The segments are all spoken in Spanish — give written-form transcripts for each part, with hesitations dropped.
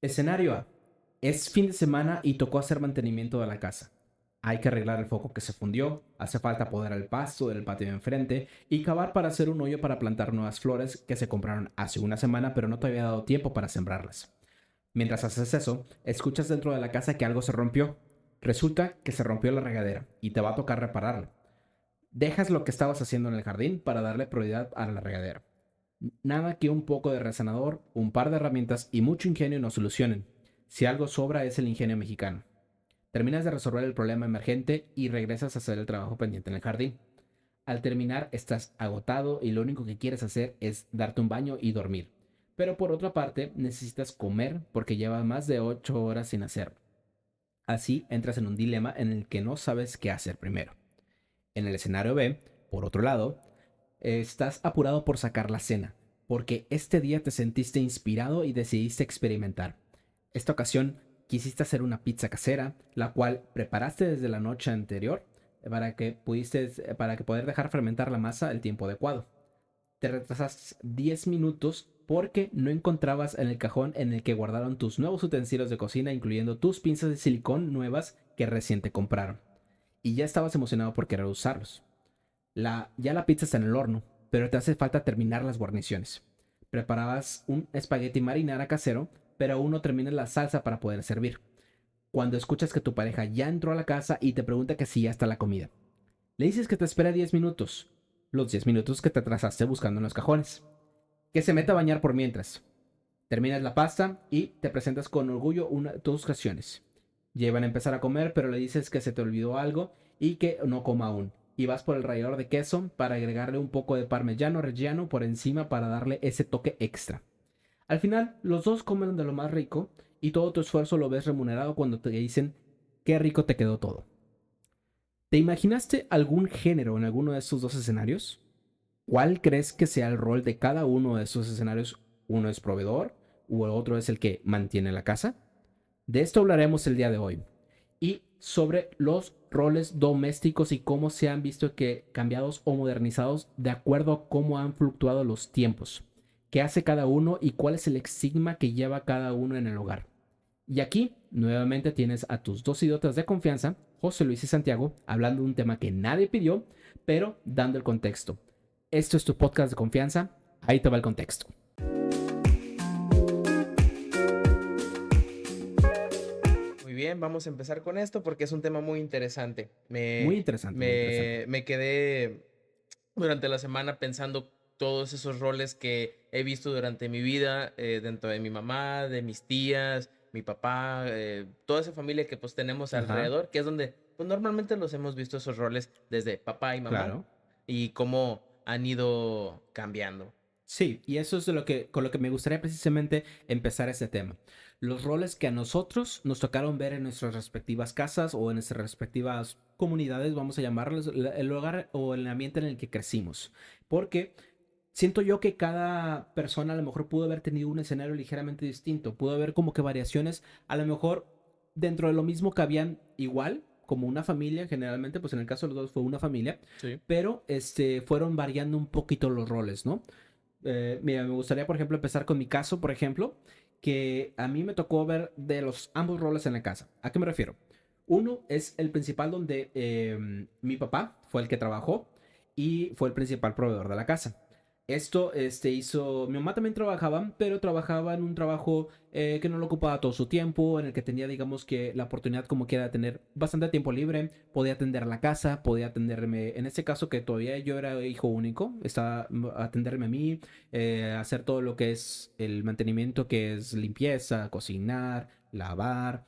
Escenario A. Es fin de semana y tocó hacer mantenimiento de la casa. Hay que arreglar el foco que se fundió, hace falta podar el pasto del patio de enfrente y cavar para hacer un hoyo para plantar nuevas flores que se compraron hace una semana pero no te había dado tiempo para sembrarlas. Mientras haces eso, escuchas dentro de la casa que algo se rompió. Resulta que se rompió la regadera y te va a tocar repararla. Dejas lo que estabas haciendo en el jardín para darle prioridad a la regadera. Nada que un poco de resanador, un par de herramientas y mucho ingenio no solucionen. Si algo sobra es el ingenio mexicano. Terminas de resolver el problema emergente y regresas a hacer el trabajo pendiente en el jardín. Al terminar estás agotado y lo único que quieres hacer es darte un baño y dormir. Pero por otra parte necesitas comer porque llevas más de 8 horas sin hacerlo. Así entras en un dilema en el que no sabes qué hacer primero. En el escenario B, por otro lado, estás apurado por sacar la cena, porque este día te sentiste inspirado y decidiste experimentar. Esta ocasión quisiste hacer una pizza casera, la cual preparaste desde la noche anterior para que poder dejar fermentar la masa el tiempo adecuado. Te retrasaste 10 minutos porque no encontrabas en el cajón en el que guardaron tus nuevos utensilios de cocina, incluyendo tus pinzas de silicón nuevas que recién te compraron. Y ya estabas emocionado por querer usarlos. Ya la pizza está en el horno, pero te hace falta terminar las guarniciones. Preparabas un espagueti marinara casero, pero aún no terminas la salsa para poder servir. Cuando escuchas que tu pareja ya entró a la casa y te pregunta que si ya está la comida. Le dices que te espera 10 minutos, los 10 minutos que te atrasaste buscando en los cajones. Que se meta a bañar por mientras. Terminas la pasta y te presentas con orgullo tus creaciones. Llevan a empezar a comer, pero le dices que se te olvidó algo y que no coma aún. Y vas por el rallador de queso para agregarle un poco de parmigiano reggiano por encima para darle ese toque extra. Al final, los dos comen de lo más rico y todo tu esfuerzo lo ves remunerado cuando te dicen qué rico te quedó todo. ¿Te imaginaste algún género en alguno de estos dos escenarios? ¿Cuál crees que sea el rol de cada uno de estos escenarios? ¿Uno es proveedor o el otro es el que mantiene la casa? De esto hablaremos el día de hoy. Y sobre los roles domésticos y cómo se han visto que cambiados o modernizados de acuerdo a cómo han fluctuado los tiempos. ¿Qué hace cada uno y cuál es el estigma que lleva cada uno en el hogar? Y aquí, nuevamente tienes a tus dos idiotas de confianza, José Luis y Santiago, hablando de un tema que nadie pidió, pero dando el contexto. Esto es tu podcast de confianza, ahí te va el contexto. Muy bien, vamos a empezar con esto porque es un tema muy interesante. Muy interesante, muy interesante. Me quedé durante la semana pensando todos esos roles que he visto durante mi vida, dentro de mi mamá, de mis tías, mi papá, toda esa familia que pues tenemos Ajá, alrededor, que es donde pues normalmente los hemos visto esos roles desde papá y mamá claro. y cómo han ido cambiando. Sí, y eso es con lo que me gustaría precisamente empezar este tema. Los roles que a nosotros nos tocaron ver en nuestras respectivas casas o en nuestras respectivas comunidades, vamos a llamarlos, el hogar o el ambiente en el que crecimos. Porque siento yo que cada persona a lo mejor pudo haber tenido un escenario ligeramente distinto, pudo haber como que variaciones, a lo mejor dentro de lo mismo que habían igual, como una familia, generalmente, pues en el caso de los dos fue una familia, Sí. pero fueron variando un poquito los roles, ¿no? Mira, me gustaría, por ejemplo, empezar con mi caso, por ejemplo, que a mí me tocó ver de los ambos roles en la casa. ¿A qué me refiero? Uno es el principal donde mi papá fue el que trabajó y fue el principal proveedor de la casa. Esto hizo. Mi mamá también trabajaba, pero trabajaba en un trabajo que no lo ocupaba todo su tiempo, en el que tenía, digamos, que la oportunidad, como quiera, de tener bastante tiempo libre. Podía atender la casa, podía atenderme. En este caso, que todavía yo era hijo único, estaba atenderme a mí, hacer todo lo que es el mantenimiento, que es limpieza, cocinar, lavar,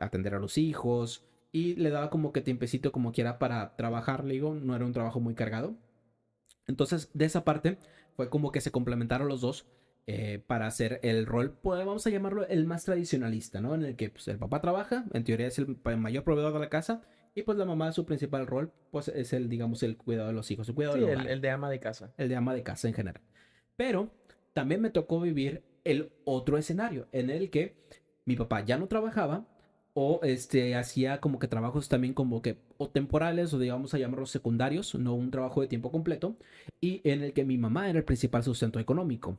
atender a los hijos. Y le daba como que tiempecito, como quiera, para trabajar. Le digo, no era un trabajo muy cargado. Entonces, de esa parte fue como que se complementaron los dos para hacer el rol, pues vamos a llamarlo el más tradicionalista, ¿no? En el que pues, el papá trabaja, en teoría es el mayor proveedor de la casa, y pues la mamá, su principal rol, pues es el, digamos, el cuidado de los hijos, el cuidado Sí, del hogar, el de ama de casa. el de ama de casa en general. Pero también me tocó vivir el otro escenario, en el que mi papá ya no trabajaba, o hacía como que trabajos también como que o temporales o digamos a llamarlos secundarios, no un trabajo de tiempo completo, y en el que mi mamá era el principal sustento económico.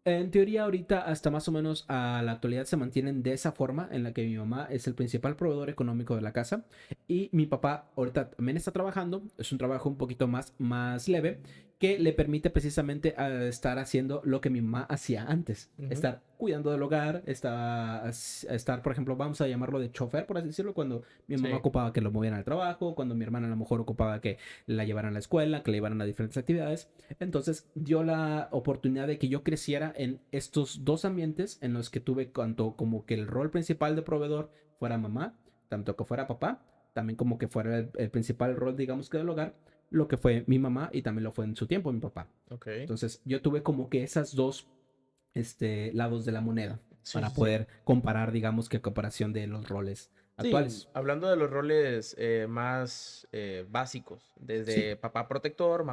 En teoría, ahorita hasta más o menos a la actualidad se mantienen de esa forma en la que mi mamá es el principal proveedor económico de la casa y mi papá ahorita también está trabajando, es un trabajo un poquito más leve que le permite precisamente estar haciendo lo que mi mamá hacía antes, Ujú. estar cuidando del hogar, estar, por ejemplo, vamos a llamarlo de chofer, por así decirlo, cuando mi mamá Sí. ocupaba que lo movieran al trabajo, cuando mi hermana a lo mejor ocupaba que la llevaran a la escuela, que la llevaran a diferentes actividades. Entonces dio la oportunidad de que yo creciera en estos dos ambientes en los que tuve tanto como que el rol principal de proveedor fuera mamá, tanto que fuera papá, también como que fuera el principal rol, digamos que del hogar, lo que fue mi mamá y también lo fue en su tiempo mi papá. Ok. Entonces yo tuve como que esas dos lados de la moneda Sí, para sí, sí. poder comparar, digamos que comparación de los roles Sí, actuales. hablando de los roles más básicos, Sí, desde papá protector,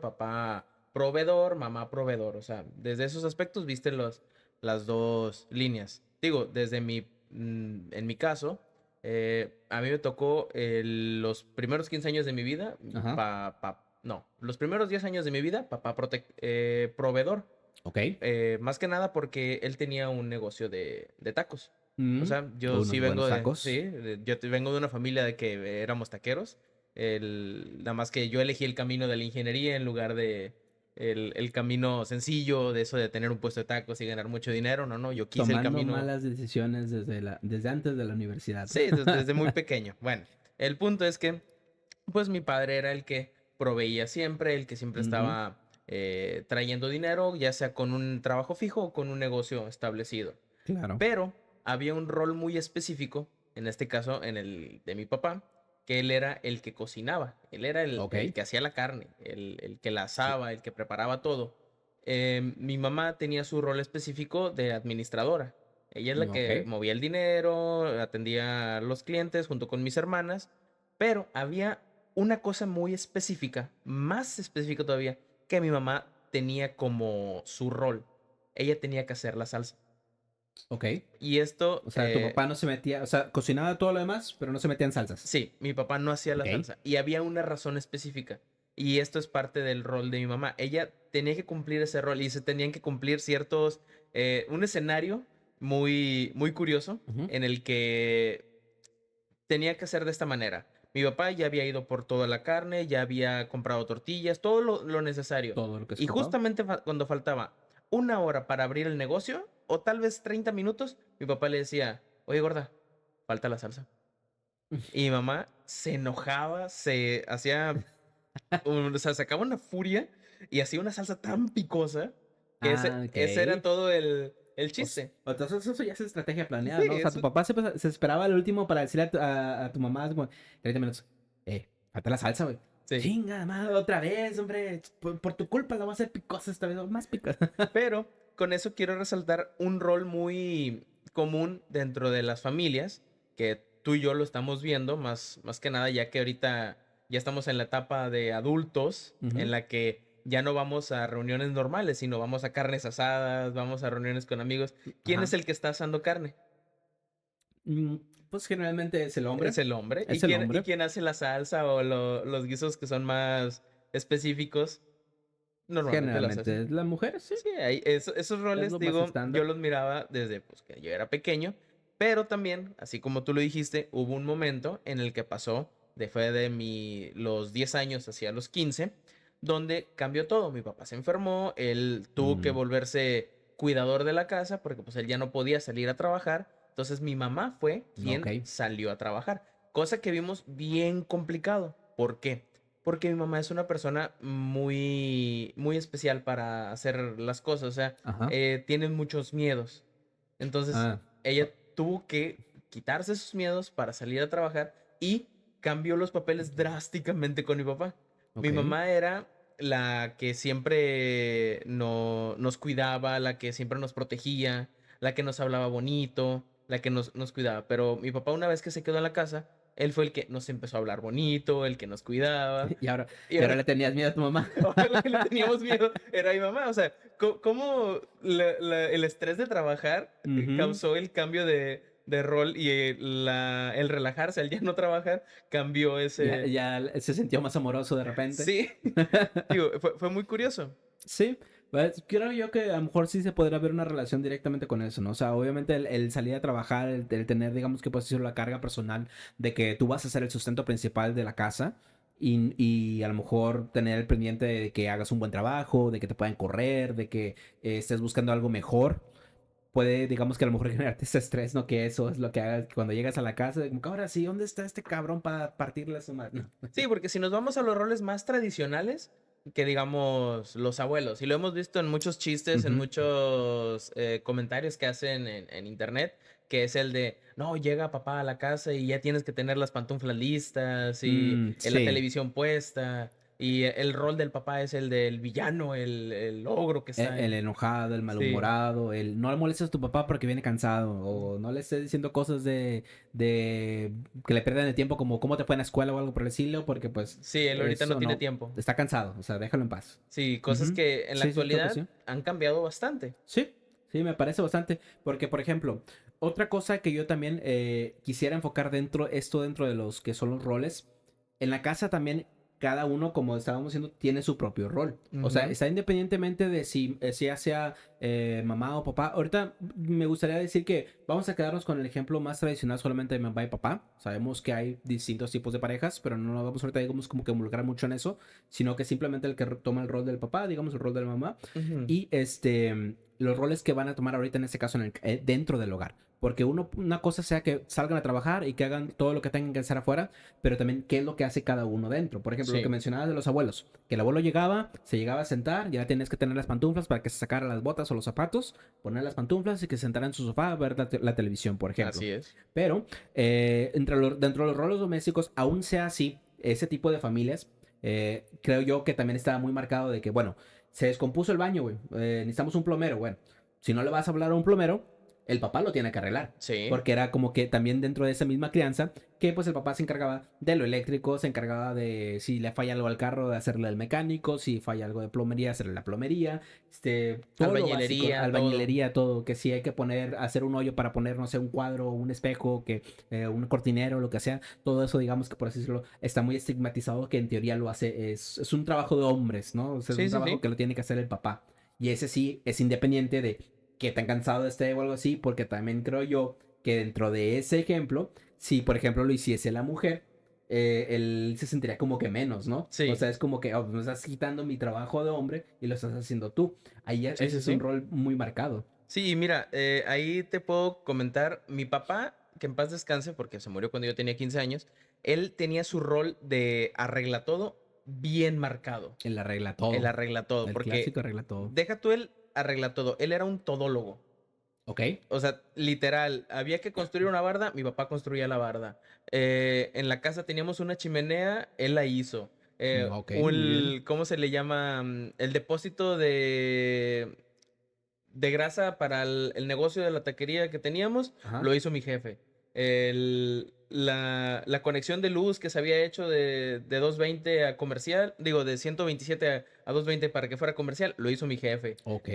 papá proveedor, mamá proveedor, o sea, desde esos aspectos viste las dos líneas. Digo, en mi caso, a mí me tocó los primeros 15 años de mi vida, ajá, no, los primeros 10 años de mi vida, proveedor. ok. Más que nada porque él tenía un negocio de tacos. O sea, yo sí Unos buenos sí, tacos. vengo de una familia de que éramos taqueros. Nada más que yo elegí el camino de la ingeniería en lugar de el camino sencillo de eso de tener un puesto de tacos y ganar mucho dinero. No, no, yo quise el Tomando camino, malas decisiones desde antes de la universidad. sí, desde muy pequeño. Bueno, el punto es que, pues mi padre era el que proveía siempre, el que siempre Ujú, estaba trayendo dinero, ya sea con un trabajo fijo o con un negocio establecido. claro. Pero había un rol muy específico, en este caso en el de mi papá, que él era el que cocinaba, él era Ok. el que hacía la carne, el que la Sí. asaba, el que preparaba todo. Mi mamá tenía su rol específico de administradora. Ella es la Ok. que movía el dinero, atendía a los clientes junto con mis hermanas, pero había una cosa muy específica, más específica todavía, que mi mamá tenía como su rol. Ella tenía que hacer la salsa. Ok. Y esto, O sea, tu papá no se metía, o sea, cocinaba todo lo demás, pero no se metía en salsas. sí, mi papá no hacía la Ok. salsa y había una razón específica. Y esto es parte del rol de mi mamá. Ella tenía que cumplir ese rol y se tenían que cumplir un escenario muy curioso Ujú, en el que tenía que hacer de esta manera. Mi papá ya había ido por toda la carne, ya había comprado tortillas, todo lo necesario. todo lo que se Y ocupaba. justamente cuando faltaba una hora para abrir el negocio, o tal vez 30 minutos, mi papá le decía, oye gorda, falta la salsa. Y mi mamá se enojaba, se hacía, o sea, sacaba una furia y hacía una salsa tan picosa que Ah, ese era ok. todo el chiste. Entonces eso ya es estrategia planeada, Sí, ¿no? O sea, tu eso, papá se esperaba al último para decirle a tu mamá, como, 30 minutos, falta la salsa, güey. sí. Chinga, madre, otra vez, hombre. Por tu culpa la voy a hacer picosa esta vez, más picosa. Pero con eso quiero resaltar un rol muy común dentro de las familias, que tú y yo lo estamos viendo, más que nada, ya que ahorita ya estamos en la etapa de adultos, en Ujú, la que ya no vamos a reuniones normales, sino vamos a carnes asadas, vamos a reuniones con amigos. ¿Quién es ajá. el que está asando carne? Mm, Pues generalmente es el hombre. Es el hombre. Es el Y hombre. quién hace la salsa o los guisos que son más específicos? Normalmente los hace. Generalmente es la mujer, sí. Sí, esos Es roles, lo más digo, yo estándar. los miraba desde pues, que yo era pequeño, pero también, así como tú lo dijiste, hubo un momento en el que pasó, fue de los 10 años hacia los 15, donde cambió todo. Mi papá se enfermó, él tuvo que Mm, volverse cuidador de la casa porque pues él ya no podía salir a trabajar. Entonces mi mamá fue ok. quien salió a trabajar, cosa que vimos bien complicado. ¿Por qué? Porque mi mamá es una persona muy especial para hacer las cosas, o sea, Ajá. tiene muchos miedos. Entonces, Ah, ella tuvo que quitarse esos miedos para salir a trabajar y cambió los papeles drásticamente con mi papá. Mi ok. mamá era la que siempre nos cuidaba, la que siempre nos protegía, la que nos hablaba bonito, la que nos cuidaba. Pero mi papá, una vez que se quedó en la casa, él fue el que nos empezó a hablar bonito, el que nos cuidaba. Y ahora, Y y ahora ahora, le tenías miedo a tu mamá. ahora la que le teníamos miedo era mi mamá. O sea, cómo el estrés de trabajar Ujú. causó el cambio de rol y el relajarse, el ya no trabajar, cambió Ya, ese... ya se sintió más amoroso de repente. Sí, digo, fue muy curioso. Sí, Pues, creo yo que a lo mejor sí se podría ver una relación directamente con eso, ¿no? O sea, obviamente el salir a trabajar, el tener, digamos que pues eso, la carga personal de que tú vas a ser el sustento principal de la casa y a lo mejor tener el pendiente de que hagas un buen trabajo, de que te puedan correr, de que estés buscando algo mejor, puede, digamos que a lo mejor generarte ese estrés, ¿no? Que eso es lo que hagas cuando llegas a la casa, de como que ahora sí, ¿dónde está este cabrón para partirle a su madre? No. Sí, porque si nos vamos a los roles más tradicionales, que digamos los abuelos, y lo hemos visto en muchos chistes, en Ujú. muchos comentarios que hacen en internet, que es el de, no, llega papá a la casa y ya tienes que tener las pantuflas listas y la Sí. televisión puesta, y el rol del papá es el del villano, el ogro que está El en... enojado, el Sí, malhumorado, el no le molestes a tu papá porque viene cansado, o no le estés diciendo cosas de que le pierdan el tiempo como cómo te fue en la escuela o algo por el estilo, porque pues sí, él ahorita no eso tiene no, tiempo. está cansado, o sea, déjalo en paz. Sí, cosas Ujú. que en la Sí, sí, creo que actualidad sí. han cambiado bastante. Sí, sí, me parece bastante, porque por ejemplo, otra cosa que yo también quisiera enfocar esto dentro de los que son los roles, en la casa también cada uno, como estábamos diciendo, tiene su propio rol. O sea, Ujú. está independientemente de si ya sea mamá o papá. Ahorita me gustaría decir que vamos a quedarnos con el ejemplo más tradicional solamente de mamá y papá. Sabemos que hay distintos tipos de parejas, pero no nos vamos ahorita, digamos, como que involucrar mucho en eso, sino que simplemente el que toma el rol del papá, digamos, el rol de la mamá Ujú. y los roles que van a tomar ahorita en este caso dentro del hogar. Porque una cosa sea que salgan a trabajar y que hagan todo lo que tengan que hacer afuera, pero también qué es lo que hace cada uno dentro. Por ejemplo, lo que Sí, mencionabas de los abuelos, que el abuelo llegaba, se llegaba a sentar, ya tienes que tener las pantuflas para que se sacara las botas o los zapatos, poner las pantuflas y que se sentara en su sofá a ver la televisión, por ejemplo. así es. Pero dentro de los roles domésticos, aún sea así, ese tipo de familias, creo yo que también está muy marcado de que, bueno, se descompuso el baño, güey. Necesitamos un plomero, bueno. Si no le vas a hablar a un plomero, el papá lo tiene que arreglar. Sí. Porque era como que también dentro de esa misma crianza, que pues el papá se encargaba de lo eléctrico, se encargaba de si le falla algo al carro, de hacerle al mecánico, si falla algo de plomería, hacerle la plomería, todo lo básico, Albañilería, todo. albañilería, todo, que si hay que hacer un hoyo para poner, no sé, un cuadro, un espejo, que un cortinero, lo que sea, todo eso, digamos que por así decirlo, está muy estigmatizado, que en teoría lo hace, es un trabajo de hombres, ¿no? O sea, es Sí, un sí, trabajo sí. que lo tiene que hacer el papá. Y ese sí es independiente de que tan cansado esté o algo así, porque también creo yo que dentro de ese ejemplo, si por ejemplo lo hiciese la mujer, él se sentiría como que menos, ¿no? O Sí, sea, es como que me estás quitando mi trabajo de hombre y lo estás haciendo tú. Ahí sí, ese sí, es un sí. rol muy marcado. Sí, mira, ahí te puedo comentar, mi papá, que en paz descanse, porque se murió cuando yo tenía 15 años, él tenía su rol de arregla todo bien marcado. Él arregla Él todo. arregla todo, El porque clásico arregla todo. deja tú él arregla todo, él era un todólogo. ¿Ok? O sea, literal, había que construir una barda, mi papá construía la barda. En la casa teníamos una chimenea, él la hizo. Ok, muy bien. ¿Cómo se le llama? El depósito de grasa para el negocio de la taquería que teníamos, Ajá. lo hizo mi jefe. La conexión de luz que se había hecho de 220 a comercial, digo, de 127 a 220 para que fuera comercial, lo hizo mi jefe. Ok.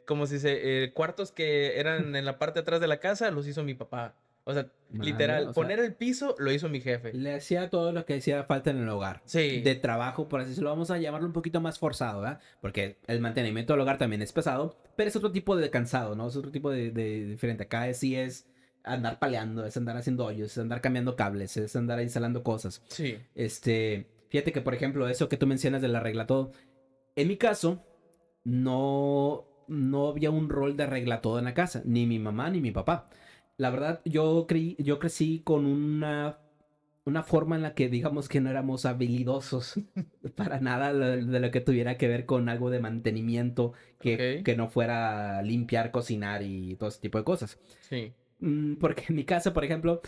Como si se, cuartos que eran en la parte de atrás de la casa, los hizo mi papá. O sea, Madre, literal, o sea, poner el piso, lo hizo mi jefe. le hacía todo lo que hacía falta en el hogar. Sí, De trabajo, por así decirlo, vamos a llamarlo un poquito más forzado, ¿verdad? Porque el mantenimiento del hogar también es pesado, pero es otro tipo de cansado, ¿no? Es otro tipo de diferente. Acá sí es andar paleando, es andar haciendo hoyos, es andar cambiando cables, es andar instalando cosas. sí, Fíjate que, por ejemplo, eso que tú mencionas del arregla todo, en mi caso, no había un rol de arregla todo en la casa, ni mi mamá ni mi papá. La verdad, yo crecí con una forma en la que digamos que no éramos habilidosos para nada de lo que tuviera que ver con algo de mantenimiento ok, que no fuera limpiar, cocinar y todo ese tipo de cosas. sí. Porque en mi casa, por ejemplo,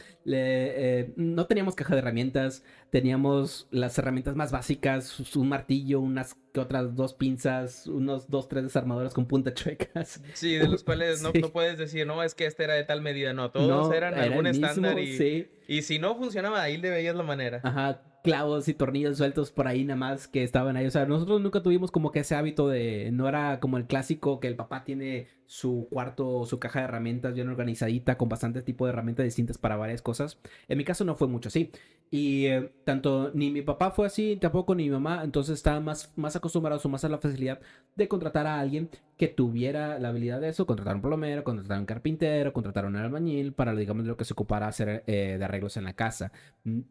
no teníamos caja de herramientas, teníamos las herramientas más básicas, un martillo, unas que otras dos pinzas, unos dos, tres desarmadores con punta chuecas. Sí, de los cuales no Sí, puedes decir, no, es que este era de tal medida, no, todos no, eran era el algún estándar mismo, sí. y si no funcionaba, ahí le veías la manera. Ajá, clavos y tornillos sueltos por ahí nada más que estaban ahí. O sea, nosotros nunca tuvimos como que ese hábito de, no era como el clásico que el papá tiene su cuarto, su caja de herramientas bien organizadita, con bastante tipo de herramientas distintas para varias cosas. En mi caso no fue mucho así. Y tanto ni mi papá fue así, tampoco ni mi mamá, entonces estaban más acostumbrados o más a la facilidad de contratar a alguien que tuviera la habilidad de eso, contratar un plomero, contratar un carpintero, contratar un albañil para, digamos, lo que se ocupara hacer de arreglos en la casa.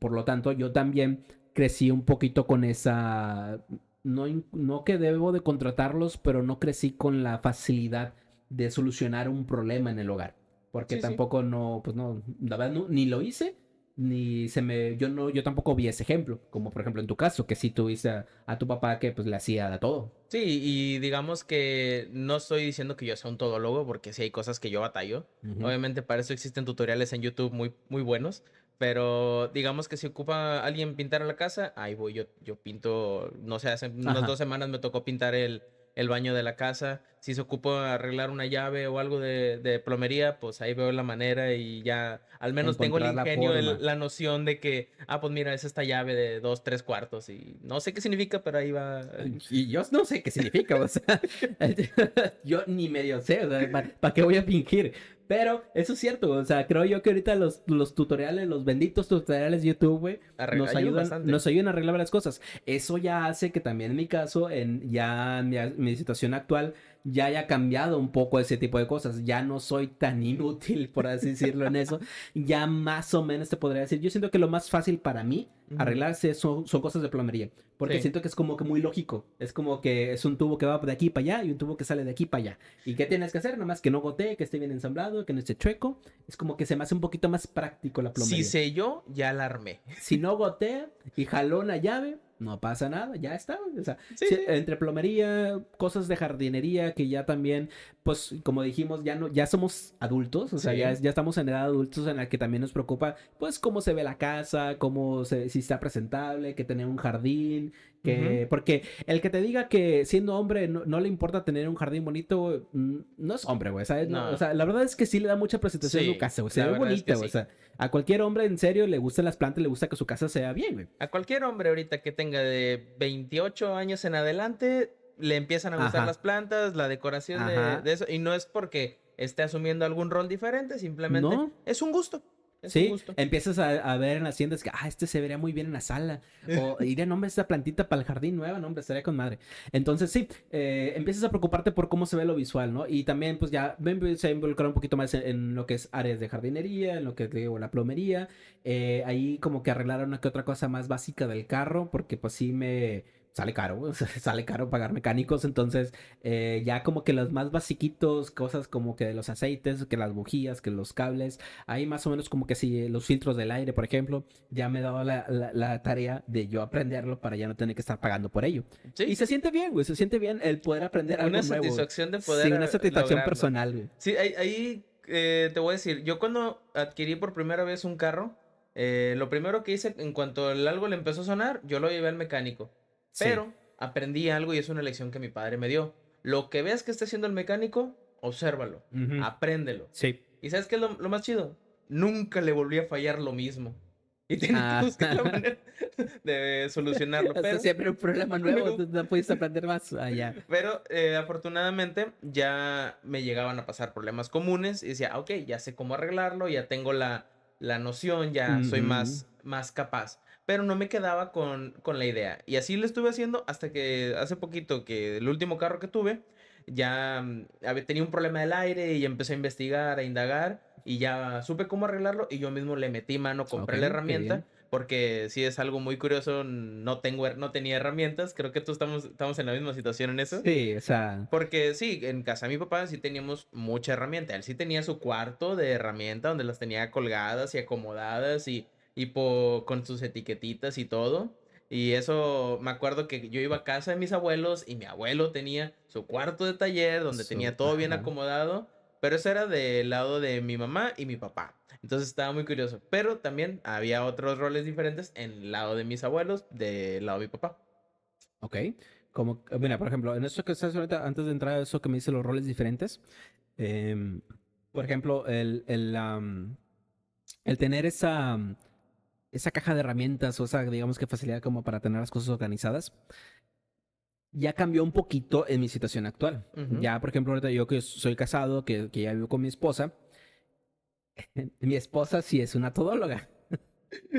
Por lo tanto, yo también crecí un poquito con esa... No que debo de contratarlos, pero no crecí con la facilidad de solucionar un problema en el hogar. Porque Sí, sí. tampoco no, pues no, la verdad ni lo hice, ni se me, yo no, yo tampoco vi ese ejemplo, como por ejemplo en tu caso, que sí tuviste a tu papá que pues le hacía de todo. Sí, y digamos que no estoy diciendo que yo sea un todólogo, porque sí hay cosas que yo batallo. Ujú. Obviamente para eso existen tutoriales en YouTube muy, muy buenos, pero digamos que si ocupa alguien pintar la casa, ahí voy, yo pinto, no sé, hace unas Ajá. 2 semanas me tocó pintar el baño de la casa. Si se ocupa arreglar una llave o algo de plomería, pues ahí veo la manera y ya al menos tengo el Encontrar la ingenio, forma. la noción de que, pues mira, es esta llave de 2, 3 cuartos y no sé qué significa, pero ahí va. Y yo no sé qué significa, o sea, yo ni medio sé, o sea, ¿para qué voy a fingir? Pero eso es cierto, o sea, creo yo que ahorita los tutoriales, los benditos tutoriales de YouTube, güey, Ayudan bastante. nos ayudan a arreglar las cosas. Eso ya hace que también en mi caso, ya mi situación actual, ya haya cambiado un poco ese tipo de cosas. Ya no soy tan inútil, por así decirlo, en eso. Ya más o menos te podría decir. Yo siento que lo más fácil para mí Ujú. arreglarse son cosas de plomería. Porque Sí. siento que es como que muy lógico. Es como que es un tubo que va de aquí para allá y un tubo que sale de aquí para allá. ¿Y qué tienes que hacer? Nada más que no gotee, que esté bien ensamblado, que no esté chueco. Es como que se me hace un poquito más práctico la Si plomería. sé yo, ya la armé. Si no gotea y jaló una llave, no pasa nada, ya está. O sea, Sí, sí. entre plomería, cosas de jardinería, que ya también, pues como dijimos, ya somos adultos, o sea, Sí. ya estamos en edad adultos en la que también nos preocupa, pues cómo se ve la casa, si está presentable, que tener un jardín, Ujú. porque el que te diga que siendo hombre no le importa tener un jardín bonito, no es hombre, güey, ¿sabes? No, o No. sea, la verdad es que sí le da mucha presentación a su Sí, casa, güey, se la ve verdad es que bonita, güey, o sí. sea, a cualquier hombre en serio le gustan las plantas, le gusta que su casa sea bien, güey. A cualquier hombre ahorita que tenga de 28 años en adelante, le empiezan a gustar las Ajá, plantas, la decoración ajá. de eso. Y no es porque esté asumiendo algún rol diferente, simplemente ¿No? es un gusto. Es un Sí, gusto. empiezas a ver en las tiendas que, este se vería muy bien en la sala. O, iré, no, hombre, esta plantita para el jardín nueva, no, hombre, estaría con madre. Entonces, sí, empiezas a preocuparte por cómo se ve lo visual, ¿no? Y también, pues ya me empecé a involucrar un poquito más en lo que es áreas de jardinería, en lo que te digo, la plomería. Ahí como que arreglar una que otra cosa más básica del carro, porque pues sí me... Sale caro, o sea, sale caro pagar mecánicos, entonces ya como que los más basiquitos, cosas como que los aceites, que las bujías, que los cables, ahí más o menos como que si los filtros del aire, por ejemplo, ya me he dado la tarea de yo aprenderlo para ya no tener que estar pagando por ello. Sí, Y sí, se sí. siente bien, güey, se siente bien el poder aprender Una algo nuevo. satisfacción de Sí, poder una satisfacción lograrlo. personal, güey. Sí, ahí te voy a decir, yo cuando adquirí por primera vez un carro, lo primero que hice en cuanto el algo le empezó a sonar, yo lo llevé al mecánico. Sí. Pero aprendí algo y es una lección que mi padre me dio. Lo que veas que está haciendo el mecánico, obsérvalo, Ujú. apréndelo. Sí. ¿Y sabes qué es lo más chido? Nunca le volví a fallar lo mismo. Y tenía que Ah, buscar la manera de solucionarlo, hasta pero siempre un problema nuevo, luego tú no pudiste aprender más. Ah, ya. pero afortunadamente ya me llegaban a pasar problemas comunes y decía, ok, ya sé cómo arreglarlo, ya tengo la noción, ya soy Ujú. más capaz. Pero no me quedaba con la idea. Y así lo estuve haciendo hasta que hace poquito, que el último carro que tuve, ya tenía un problema del aire y empecé a investigar, a indagar y ya supe cómo arreglarlo y yo mismo le metí mano, Ok, compré la qué herramienta bien. porque sí es algo muy curioso, no tenía herramientas, creo que estamos en la misma situación en eso. Sí, o sea, Porque sí, en casa de mi papá sí teníamos mucha herramienta. Él sí tenía su cuarto de herramienta donde las tenía colgadas y acomodadas con sus etiquetitas y todo. Y eso me acuerdo que yo iba a casa de mis abuelos y mi abuelo tenía su cuarto de taller donde tenía todo bien ajá. acomodado. Pero eso era del lado de mi mamá y mi papá. Entonces estaba muy curioso. Pero también había otros roles diferentes en el lado de mis abuelos, del lado de mi papá. Ok. Como, mira, por ejemplo, en eso que estás ahorita, antes de entrar a eso que me dice los roles diferentes, em, por ejemplo, el tener esa caja de herramientas o esa, digamos que facilidad como para tener las cosas organizadas, ya cambió un poquito en mi situación actual. Ujú. Ya, por ejemplo, ahorita yo que soy casado, que ya vivo con mi esposa, mi esposa sí es una todóloga.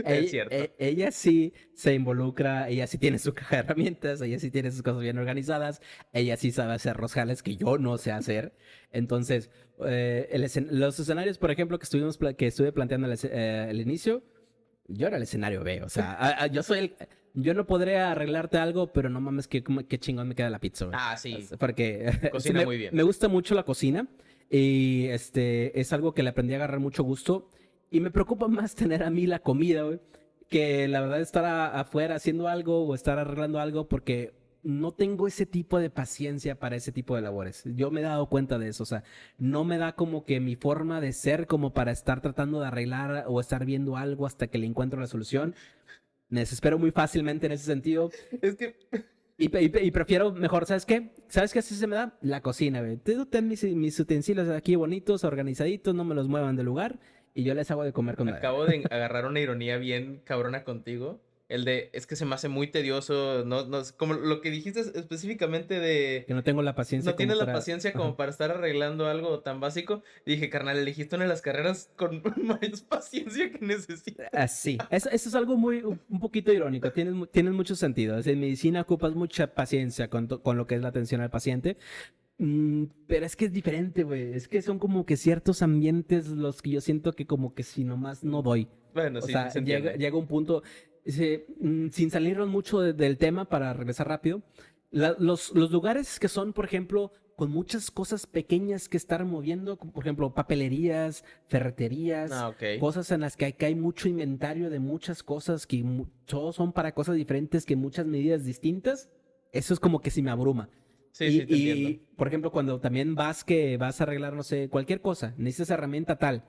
Es cierto. Ella sí se involucra, ella sí tiene su caja de herramientas, ella sí tiene sus cosas bien organizadas, ella sí sabe hacer roscales que yo no sé hacer. Entonces, los escenarios, por ejemplo, que estuve planteando al inicio, yo era el escenario B, o sea, yo no podré arreglarte algo, pero no mames, qué chingón me queda la pizza, güey. Ah, sí, Porque sí, cocina muy bien. me gusta mucho la cocina y es algo que le aprendí a agarrar mucho gusto y me preocupa más tener a mí la comida, güey, que la verdad estar afuera haciendo algo o estar arreglando algo porque no tengo ese tipo de paciencia para ese tipo de labores. Yo me he dado cuenta de eso, o sea, no me da como que mi forma de ser como para estar tratando de arreglar o estar viendo algo hasta que le encuentro la solución. Me desespero muy fácilmente en ese sentido Es que y prefiero mejor, ¿sabes qué? ¿Sabes qué así se me da? La cocina, güey. Tú ten mis utensilios aquí bonitos, organizaditos, no me los muevan del lugar y yo les hago de comer con madre. acabo de agarrar una ironía bien cabrona contigo. El de, es que se me hace muy tedioso, no, no, como lo que dijiste específicamente de, Que no tengo la paciencia no como tienes la para... paciencia Ajá. como para estar arreglando algo tan básico. Dije, carnal, elegiste una de las carreras con más paciencia que necesitas. Así. Eso es algo un poquito irónico. Tienes mucho sentido. Es, en medicina ocupas mucha paciencia con lo que es la atención al paciente. Pero es que es diferente, güey. Es que son como que ciertos ambientes los que yo siento que como que si nomás no doy. Bueno, O sí, sea, se llega, entiende. llega un punto, sin salirnos mucho del tema para regresar rápido, los lugares que son, por ejemplo, con muchas cosas pequeñas que estar moviendo, como por ejemplo papelerías, ferreterías, Ah, ok. cosas en las que hay mucho inventario de muchas cosas que todos son para cosas diferentes, que muchas medidas distintas, eso es como que si me abruma. Sí, sí, te entiendo. Por ejemplo, cuando también que vas a arreglar, no sé, cualquier cosa, necesitas herramienta tal.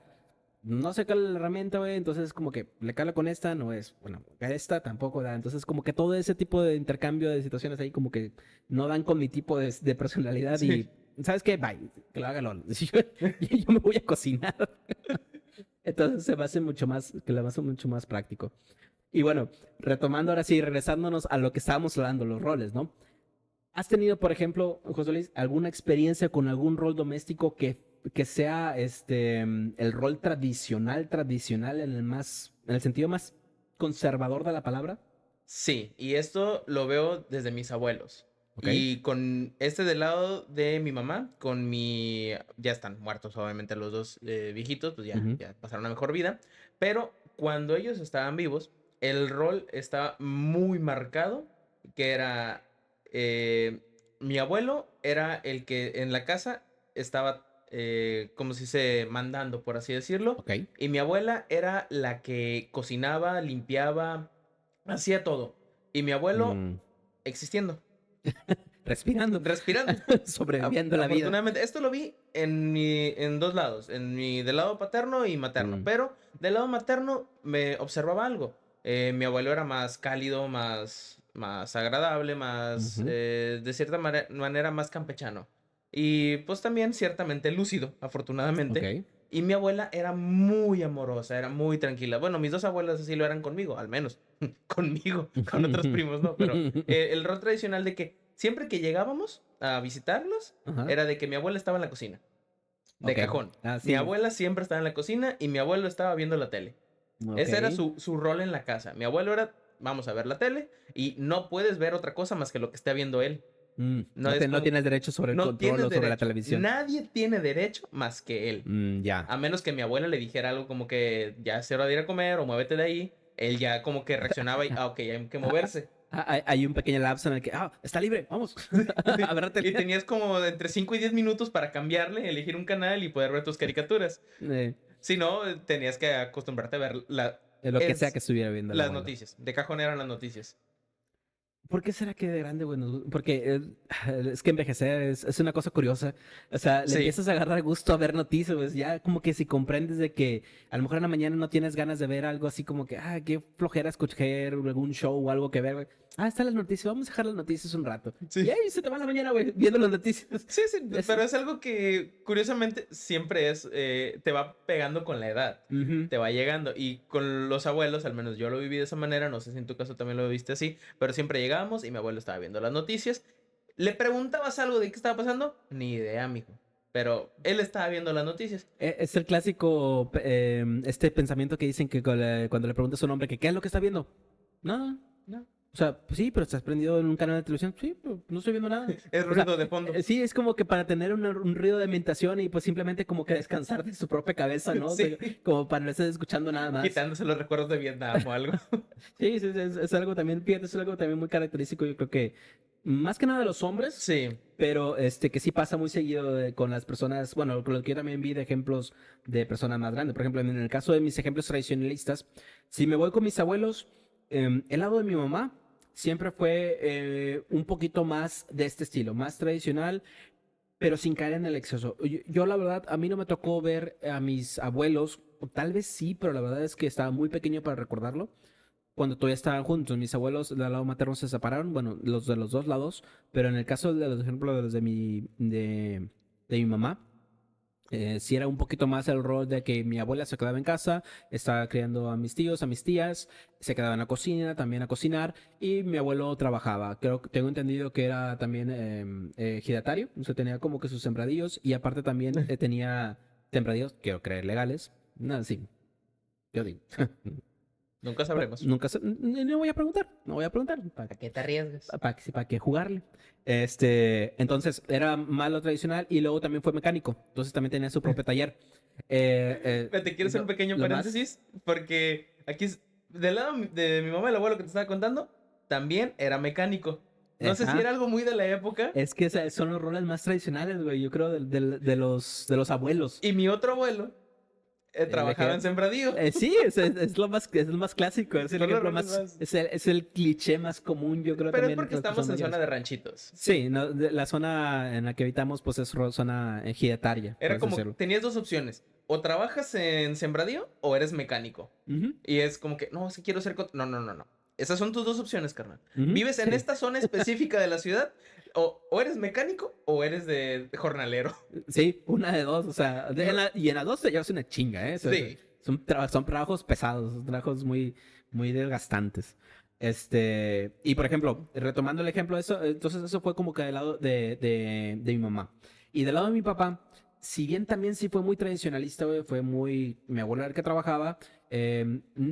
No sé cuál es la herramienta, güey, entonces como que le cala con esta, no es, bueno, esta tampoco da. Entonces como que todo ese tipo de intercambio de situaciones ahí como que no dan con mi tipo de personalidad y, Sí. ¿sabes qué? Bye, que lo haga Lolo. Yo me voy a cocinar. Entonces se me hace mucho más, que lo hace mucho más práctico. Y bueno, retomando ahora sí, regresándonos a lo que estábamos hablando, los roles, ¿no? ¿Has tenido, por ejemplo, José Luis, alguna experiencia con algún rol doméstico que sea el rol tradicional en el sentido más conservador de la palabra? Sí, y esto lo veo desde mis abuelos. Ok. Y con este del lado de mi mamá, con mi... Ya están muertos, obviamente, los dos viejitos, pues ya, Ujú. ya pasaron una mejor vida. Pero cuando ellos estaban vivos, el rol estaba muy marcado, que era... mi abuelo era el que en la casa estaba, como si se mandando, por así decirlo. Ok. Y mi abuela era la que cocinaba, limpiaba, hacía todo. Y mi abuelo Mm, existiendo, respirando, respirando. sobreviviendo la vida. Afortunadamente, esto lo vi en dos lados, en mi del lado paterno y materno. Mm, Pero del lado materno me observaba algo. Mi abuelo era más cálido, más agradable, más, ujú. de cierta manera, más campechano. Y pues también ciertamente lúcido, Ok. afortunadamente. Y mi abuela era muy amorosa, era muy tranquila. Bueno, mis dos abuelas así lo eran conmigo, al menos. Conmigo, con otros primos no, pero el rol tradicional de que siempre que llegábamos a visitarlos, Ajá. era de que mi abuela estaba en la cocina, de Ok. cajón. Ah, Mi sí. abuela siempre estaba en la cocina y mi abuelo estaba viendo la tele. Ok. Ese era su rol en la casa. Mi abuelo era, vamos a ver la tele y no puedes ver otra cosa más que lo que esté viendo él. No es No como, tienes derecho sobre el no control tienes o sobre la derecho. televisión. Nadie tiene derecho más que él. Ya. A menos que mi abuela le dijera algo como que ya es hora de ir a comer o muévete de ahí. Él ya como que reaccionaba y, ok, hay que moverse. Hay un pequeño lapso en el que, está libre, vamos a ver la Y tele. tenías como de entre 5 y 10 minutos para cambiarle, elegir un canal y poder ver tus caricaturas. Eh, Si no, tenías que acostumbrarte a ver lo que sea que estuviera viendo el las abuelo. noticias. De cajón eran las noticias. ¿Por qué será que de grande, güey? Porque es que envejecer es una cosa curiosa. O sea, le Sí, empiezas a agarrar gusto a ver noticias, pues ya como que si comprendes de que a lo mejor en la mañana no tienes ganas de ver algo así como que, qué flojera escuchar algún show o algo que ver, güey. Están las noticias, vamos a dejar las noticias un rato. Y sí. ahí se te va la mañana, güey, viendo las noticias. Sí, sí, Es- pero es algo que curiosamente siempre te va pegando con la edad, Ujú. te va llegando. Y con los abuelos, al menos yo lo viví de esa manera, no sé si en tu caso también lo viste así, pero siempre llegábamos y mi abuelo estaba viendo las noticias ¿Le preguntabas algo de qué estaba pasando? Ni idea, mijo. Pero él estaba viendo las noticias. Es el clásico, este pensamiento que dicen que cuando le preguntas a un hombre que qué es lo que está viendo. No, no. O sea, pues sí, pero estás prendido en un canal de televisión. Sí, pero no estoy viendo nada. Es O sea, ruido de fondo. sí, es como que para tener un ruido de ambientación y pues simplemente como que descansar de su propia cabeza, ¿no? O sea, Sí. como para no estar escuchando nada más. Quitándose los recuerdos de Vietnam o algo. Sí, sí, es algo también, fíjate, es algo también muy característico, yo creo que más que nada de los hombres, Sí. pero que sí pasa muy seguido con las personas, bueno, con lo que yo también vi de ejemplos de personas más grandes. Por ejemplo, en el caso de mis ejemplos tradicionalistas, si me voy con mis abuelos, el lado de mi mamá siempre fue un poquito más de este estilo, más tradicional, pero sin caer en el exceso. Yo, la verdad, a mí no me tocó ver a mis abuelos, o tal vez sí, pero la verdad es que estaba muy pequeño para recordarlo cuando todavía estaban juntos. Mis abuelos del lado materno se separaron, bueno, los de los dos lados, pero en el caso de los ejemplos de los de mi mamá, sí era un poquito más el rol de que mi abuela se quedaba en casa, estaba criando a mis tíos, a mis tías, se quedaba en la cocina, también a cocinar, y mi abuelo trabajaba. Creo que tengo entendido que era también ejidatario, o sea, tenía como que sus sembradíos, y aparte también tenía sembradíos, quiero creer, legales. Nada, sí, yo digo. Nunca sabremos. Nunca no voy a preguntar, no voy a preguntar. ¿A qué te arriesgas? Para que jugarle. Entonces, era más lo tradicional y luego también fue mecánico. Entonces también tenía su propio taller. Te quiero hacer un pequeño lo más- paréntesis, porque aquí, del lado de mi mamá, el abuelo que te estaba contando, también era mecánico. No sé si Ajá. era algo muy de la época. Es que son los roles más tradicionales, güey. Yo creo de los abuelos. Y mi otro abuelo De trabajaba en que- Sembradío. sí, es lo más clásico. Es el Son los ejemplo roles más. más. Es el cliché más común, yo creo, Pero es también porque entre las estamos personas en zona mayores. de ranchitos. Sí, no, la zona en la que habitamos, pues es zona ejidataria, por Era así como, decirlo. tenías dos opciones. O trabajas en Sembradío o eres mecánico. Ujú, Y es como que, no, si quiero ser... No, no, no, no. Esas son tus dos opciones, carnal. ujú, ¿Vives en sí. esta zona específica de la ciudad? O eres mecánico o eres de jornalero. Sí, una de dos, o sea, y en las dos te llevas una chinga, ¿eh? Sí. Son trabajos pesados, son trabajos muy, muy desgastantes. Y por ejemplo, retomando el ejemplo de eso, entonces eso fue como que del lado de mi mamá. Y del lado de mi papá, si bien también sí fue muy tradicionalista, güey, fue muy, mi abuelo era el que trabajaba,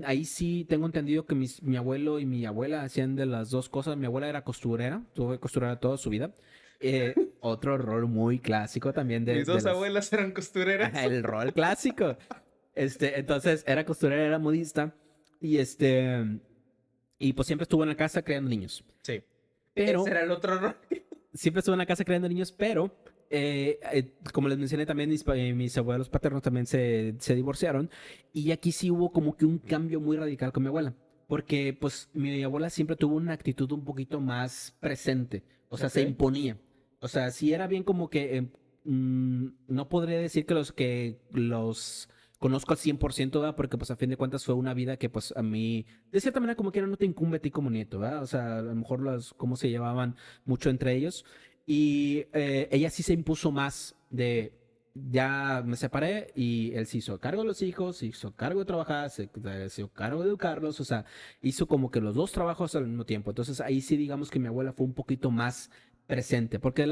ahí sí tengo entendido que mi abuelo y mi abuela hacían de las dos cosas. Mi abuela era costurera, tuvo costurera toda su vida. Otro rol muy clásico también Mis de dos los... abuelas eran Ajá, costureras. el rol clásico. Entonces era costurera, era modista y y pues siempre estuvo en la casa creando niños. Sí. Ese Pero era el otro rol. siempre estuvo en la casa creando niños, pero como les mencioné también, mis abuelos paternos también se divorciaron y aquí sí hubo como que un cambio muy radical con mi abuela, porque pues mi abuela siempre tuvo una actitud un poquito más presente, o sea, se Ok. imponía. O sea, sí era bien como que no podría decir que los conozco al 100%, ¿verdad? Porque pues a fin de cuentas fue una vida que pues a mí, de cierta manera como quiera no te incumbe a ti como nieto, ¿verdad? O sea, a lo mejor cómo se llevaban mucho entre ellos. Y ella sí se impuso más de, ya me separé y él se hizo cargo de los hijos, se hizo cargo de trabajar, se hizo cargo de educarlos, o sea, hizo como que los dos trabajos al mismo tiempo. Entonces ahí sí digamos que mi abuela fue un poquito más presente, porque del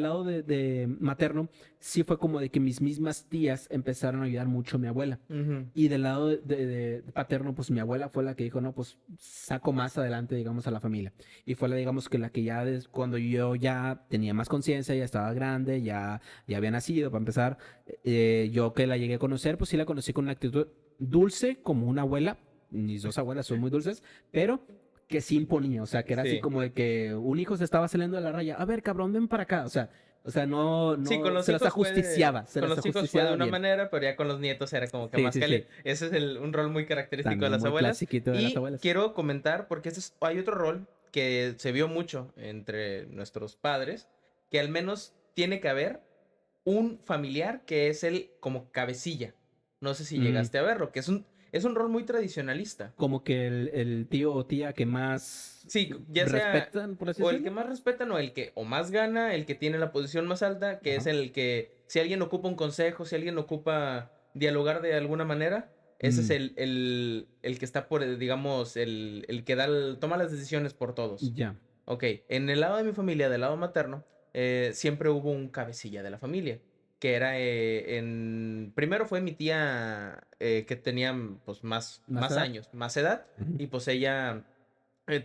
lado de materno sí fue como de que mis mismas tías empezaron a ayudar mucho a mi abuela. Ujú. Y del lado de paterno, pues mi abuela fue la que dijo, no, pues saco más adelante, digamos, a la familia. Y fue la, digamos, que la que ya cuando yo ya tenía más conciencia, ya estaba grande, ya había nacido, para empezar, yo que la llegué a conocer, pues sí la conocí con una actitud dulce, como una abuela. Mis dos abuelas son muy dulces, pero que sí imponía, o sea, que era así Sí. como de que un hijo se estaba saliendo de la raya, a ver, cabrón, ven para acá, o sea, no, Sí, con no, los se las hijos fue ajusticiaba, se con las los hijos fue de ajusticiaba una bien. manera, pero ya con los nietos era como que Sí, más sí, sí. caliente. Ese es un rol muy característico de También las muy abuelas. clasiquito de las Y abuelas. quiero comentar, porque hay otro rol que se vio mucho entre nuestros padres, que al menos tiene que haber un familiar que es el como cabecilla. No sé si Mm, llegaste a verlo, que es un rol muy tradicionalista. como que el tío o tía que más Sí, ya sea respetan, por así o el que decirlo. más respetan o el que o más gana, el que tiene la posición más alta, que es Ajá. el que si alguien ocupa un consejo, si alguien ocupa dialogar de alguna manera, ese es Mm, el que está por, digamos, el que toma las decisiones por todos. ya. Ok, en el lado de mi familia, del lado materno, siempre hubo un cabecilla de la familia, que era primero fue mi tía que tenía pues ¿Más más edad? años, más edad, Ujú. y pues ella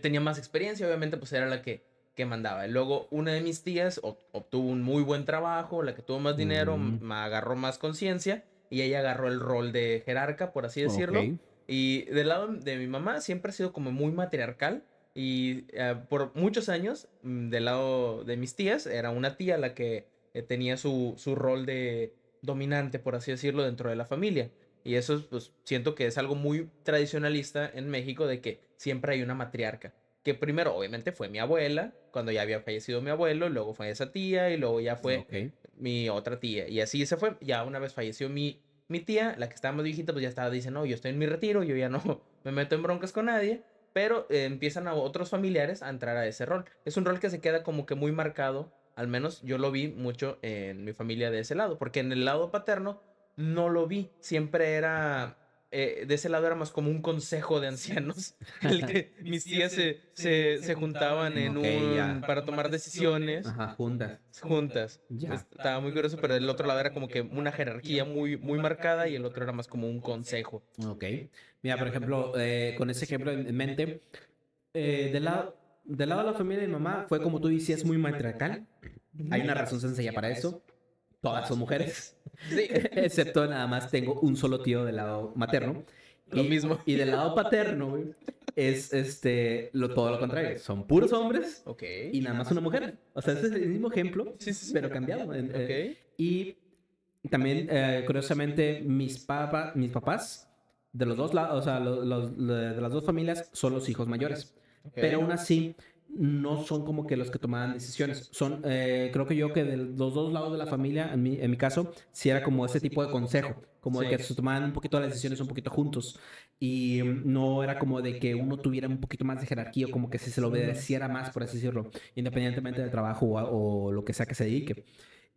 tenía más experiencia, obviamente pues era la que mandaba. Y luego una de mis tías obtuvo un muy buen trabajo, la que tuvo más dinero, Mm, agarró más conciencia y ella agarró el rol de jerarca, por así ok. decirlo. Y del lado de mi mamá siempre ha sido como muy matriarcal. Y por muchos años, del lado de mis tías, era una tía la que tenía su rol de dominante, por así decirlo, dentro de la familia. Y eso, pues, siento que es algo muy tradicionalista en México, de que siempre hay una matriarca. Que primero, obviamente, fue mi abuela, cuando ya había fallecido mi abuelo, luego fue esa tía, y luego ya fue Ok. mi otra tía. Y así se fue. Ya una vez falleció mi tía, la que estaba más viejita, pues ya estaba, dice, no, yo estoy en mi retiro, yo ya no me meto en broncas con nadie. Pero empiezan a otros familiares a entrar a ese rol. Es un rol que se queda como que muy marcado, al menos yo lo vi mucho en mi familia de ese lado, porque en el lado paterno no lo vi, siempre era, de ese lado era más como un consejo de ancianos, en el que mis tías se juntaban Ok, ya. para tomar decisiones Ajá, juntas. juntas. Ya. Estaba muy curioso, pero el otro lado era como que una jerarquía muy marcada y el otro era más como un consejo. Ok. Mira, por ejemplo, con ese ejemplo en mente, del lado de la familia de mi mamá fue como tú decías, muy matriarcal. Hay una razón sencilla para eso. Todas son mujeres. Sí, Excepto nada más tengo un solo tío del lado materno. lo mismo. Y del lado paterno, güey, es todo lo contrario. Son puros hombres Ok. y nada más una mujer. O sea, ese es el mismo ejemplo, Sí, sí, sí. pero cambiado. Ok. Y también, curiosamente, mis papás, de los dos lados, o sea, de las dos familias, son los hijos mayores. Pero aún Ok. así, no son como que los que tomaban decisiones. Son, creo que yo que de los dos lados de la familia, en mi caso, sí era como ese tipo de consejo, como de que Sí. se tomaban un poquito las decisiones un poquito juntos. Y no era como de que uno tuviera un poquito más de jerarquía, o como que si se lo obedeciera más, por así decirlo, independientemente del trabajo o lo que sea que se dedique.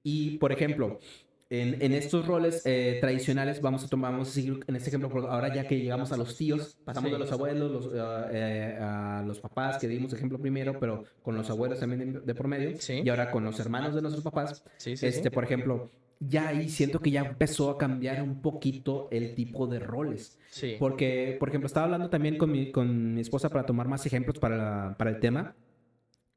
Y, por ejemplo, en estos roles tradicionales, vamos a seguir en este ejemplo, ahora ya que llegamos a los tíos, pasamos de Sí. los abuelos a los papás, que dimos ejemplo primero, pero con los abuelos también de por medio, Sí. y ahora con los hermanos de nuestros papás, Sí, sí, sí. por ejemplo, ya ahí siento que ya empezó a cambiar un poquito el tipo de roles. Sí. Porque, por ejemplo, estaba hablando también con mi esposa para tomar más ejemplos para el tema.